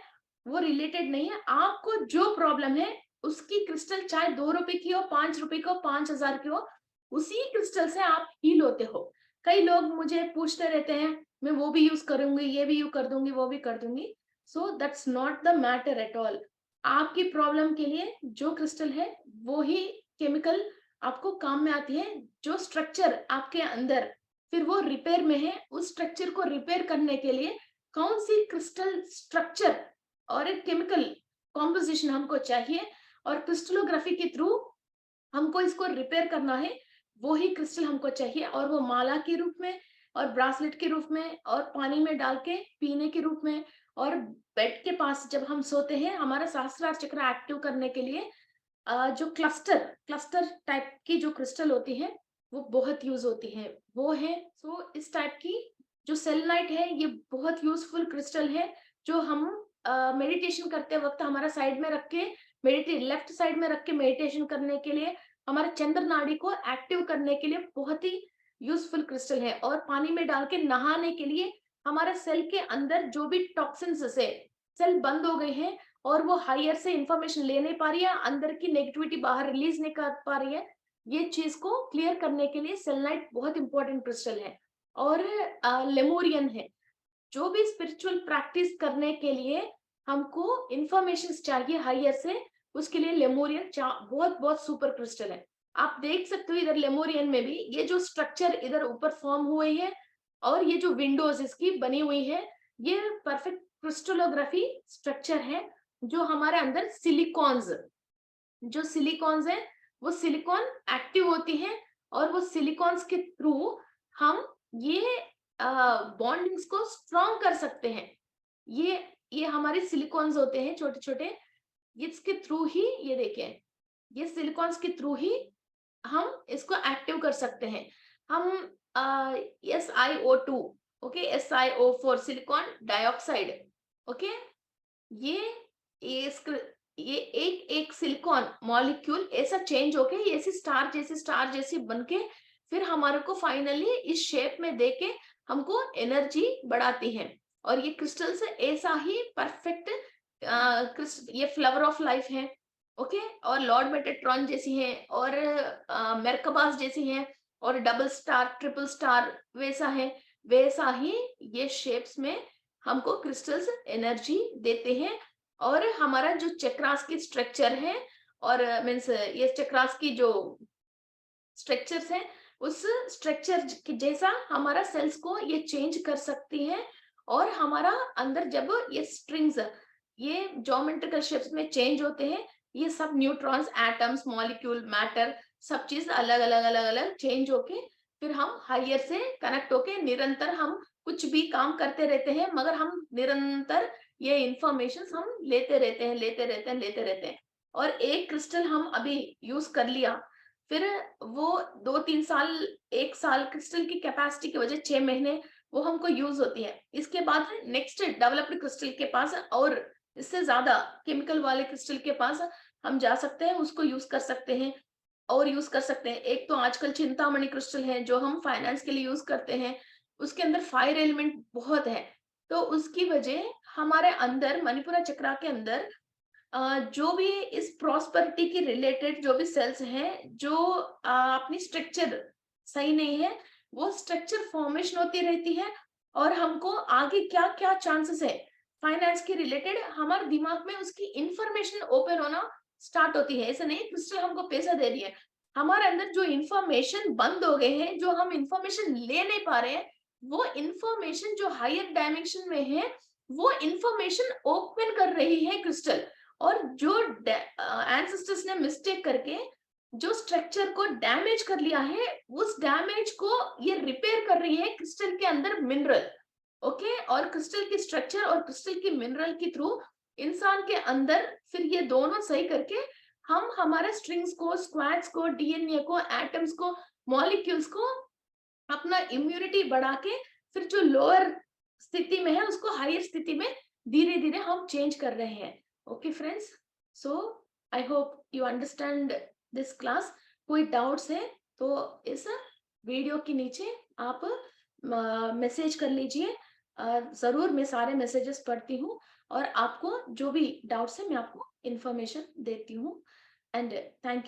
वो रिलेटेड नहीं है। आपको जो प्रॉब्लम है उसकी क्रिस्टल चाहे 2 रुपए की हो, 5 रुपए की हो, 5,000 की हो, उसी क्रिस्टल से आप हील होते हो। कई लोग मुझे पूछते रहते हैं, मैं वो भी यूज करूंगी, ये भी यूज कर दूंगी, वो भी कर दूंगी। So that's not the matter at all. आपकी प्रॉब्लम के लिए जो क्रिस्टल है वो ही केमिकल आपको काम में आती है। जो स्ट्रक्चर आपके अंदर फिर वो रिपेयर में है, उस स्ट्रक्चर को रिपेयर करने के लिए कौन सी क्रिस्टल स्ट्रक्चर और एक केमिकल कॉम्पोजिशन हमको चाहिए और क्रिस्टलोग्राफी के थ्रू हमको इसको रिपेयर करना है, वो ही क्रिस्टल हमको चाहिए। और वो माला के रूप में और ब्रासलेट के रूप में और पानी में डाल के पीने के रूप में और बेड के पास जब हम सोते हैं हमारा सहस्त्रार चक्र एक्टिव करने के लिए जो क्लस्टर क्लस्टर टाइप की जो क्रिस्टल होती है वो बहुत यूज होती है, वो है। सो इस टाइप की जो सेलेनाइट है ये बहुत यूजफुल क्रिस्टल है, जो हम मेडिटेशन करते वक्त हमारा साइड में रख के मेडिटेट लेफ्ट साइड में रख के मेडिटेशन करने के लिए, हमारे चंद्र नाड़ी को एक्टिव करने के लिए बहुत ही यूजफुल क्रिस्टल है। और पानी में डाल के नहाने के लिए हमारे सेल के अंदर जो भी टॉक्सिन्स से सेल बंद हो गए हैं और वो हायर से इंफॉर्मेशन ले नहीं पा रही है, अंदर की नेगेटिविटी बाहर रिलीज नहीं कर पा रही है, ये चीज को क्लियर करने के लिए सेलेनाइट बहुत इंपॉर्टेंट क्रिस्टल है। और लेमोरियन है। जो भी स्पिरिचुअल प्रैक्टिस करने के लिए हमको इंफॉर्मेशन चाहिए हायर से, उसके लिए लेमोरियन बहुत बहुत सुपर क्रिस्टल है। आप देख सकते हो इधर लेमोरियन में भी ये जो स्ट्रक्चर इधर ऊपर फॉर्म हुए हैं और ये जो विंडोज इसकी बनी हुई है, ये परफेक्ट क्रिस्टलोग्राफी स्ट्रक्चर है। जो हमारे अंदर सिलिकॉन्स है वो सिलिकॉन एक्टिव होती है और वो सिलिकॉन्स के थ्रू हम ये बॉन्डिंग्स को स्ट्रॉन्ग कर सकते हैं। ये हमारे सिलिकॉन्स होते हैं छोटे छोटे, इसके थ्रू ही ये देखें, ये सिलिकॉन्स के थ्रू ही हम इसको एक्टिव कर सकते हैं। हम SiO2 okay, SiO4 silicon dioxide okay, ये ये एक एक सिलिकॉन मॉलिक्यूल ऐसा चेंज होके ऐसी स्टार जैसी बनके फिर हमारे को फाइनली इस शेप में देके हमको एनर्जी बढ़ाती है। और ये क्रिस्टल्स ऐसा ही परफेक्ट ये फ्लावर ऑफ लाइफ है ओके, और लॉर्ड मेटाट्रॉन जैसी है और मेरकबास जैसी है और डबल स्टार ट्रिपल स्टार वैसा है, वैसा ही ये शेप्स में हमको क्रिस्टल्स एनर्जी देते हैं। और हमारा जो चक्रास की स्ट्रक्चर है और मीन्स ये चक्रास की जो स्ट्रक्चर्स है उस स्ट्रक्चर के जैसा हमारा सेल्स को ये चेंज कर सकती है। और हमारा अंदर जब ये स्ट्रिंग्स ये ज्योमेट्रिकल शेप्स में चेंज होते हैं, ये सब न्यूट्रॉन्स एटम्स मॉलिक्यूल मैटर सब चीज अलग अलग अलग अलग चेंज होके फिर हम हायर से कनेक्ट होके निरंतर हम कुछ भी काम करते रहते हैं, मगर हम निरंतर ये इंफॉर्मेशन हम लेते रहते हैं। और एक क्रिस्टल हम अभी यूज कर लिया, फिर वो 2-3 साल 1 साल क्रिस्टल की कैपेसिटी की वजह 6 महीने वो हमको यूज होती है। इसके बाद नेक्स्ट डेवलप्ड क्रिस्टल के पास और इससे ज्यादा केमिकल वाले क्रिस्टल के पास हम जा सकते हैं, उसको यूज कर सकते हैं और यूज कर सकते हैं। एक तो आजकल चिंतामणि क्रिस्टल है जो हम फाइनेंस के लिए यूज करते हैं, उसके अंदर फायर एलिमेंट बहुत है, तो उसकी वजह हमारे अंदर मणिपुरा चक्रा के अंदर जो भी इस प्रॉस्पेरिटी की रिलेटेड जो भी सेल्स हैं जो अपनी स्ट्रक्चर सही नहीं है, वो स्ट्रक्चर फॉर्मेशन होती रहती है और हमको आगे क्या क्या चांसेस है फाइनेंस के रिलेटेड हमारे दिमाग में उसकी इंफॉर्मेशन ओपन होना स्टार्ट होती है। ऐसा नहीं क्रिस्टल हमको पैसा दे रही है, हमारे अंदर जो इंफॉर्मेशन बंद हो गए हैं, जो हम इंफॉर्मेशन ले नहीं पा रहे हैं, वो इंफॉर्मेशन जो हायर डायमेंशन में है वो इंफॉर्मेशन ओपन कर रही है क्रिस्टल। और जो एंसेस्टर्स ने मिस्टेक करके जो स्ट्रक्चर को डैमेज कर लिया है, उस डैमेज को ये रिपेयर कर रही है क्रिस्टल के अंदर मिनरल ओके। और क्रिस्टल की स्ट्रक्चर और क्रिस्टल की मिनरल के थ्रू इंसान के अंदर फिर ये दोनों सही करके हम हमारे स्ट्रिंग्स को स्क्वाड्स को डीएनए को एटम्स को मॉलिक्यूल्स को अपना इम्यूनिटी बढ़ा के फिर जो लोअर स्थिति में है उसको हायर स्थिति में धीरे धीरे हम चेंज कर रहे हैं। Okay friends, so I hope you understand this class. कोई डाउट्स है तो इस वीडियो के नीचे आप मैसेज कर लीजिए, जरूर मैं सारे मैसेजेस पढ़ती हूँ और आपको जो भी डाउट्स है मैं आपको इंफॉर्मेशन देती हूँ। And thank you.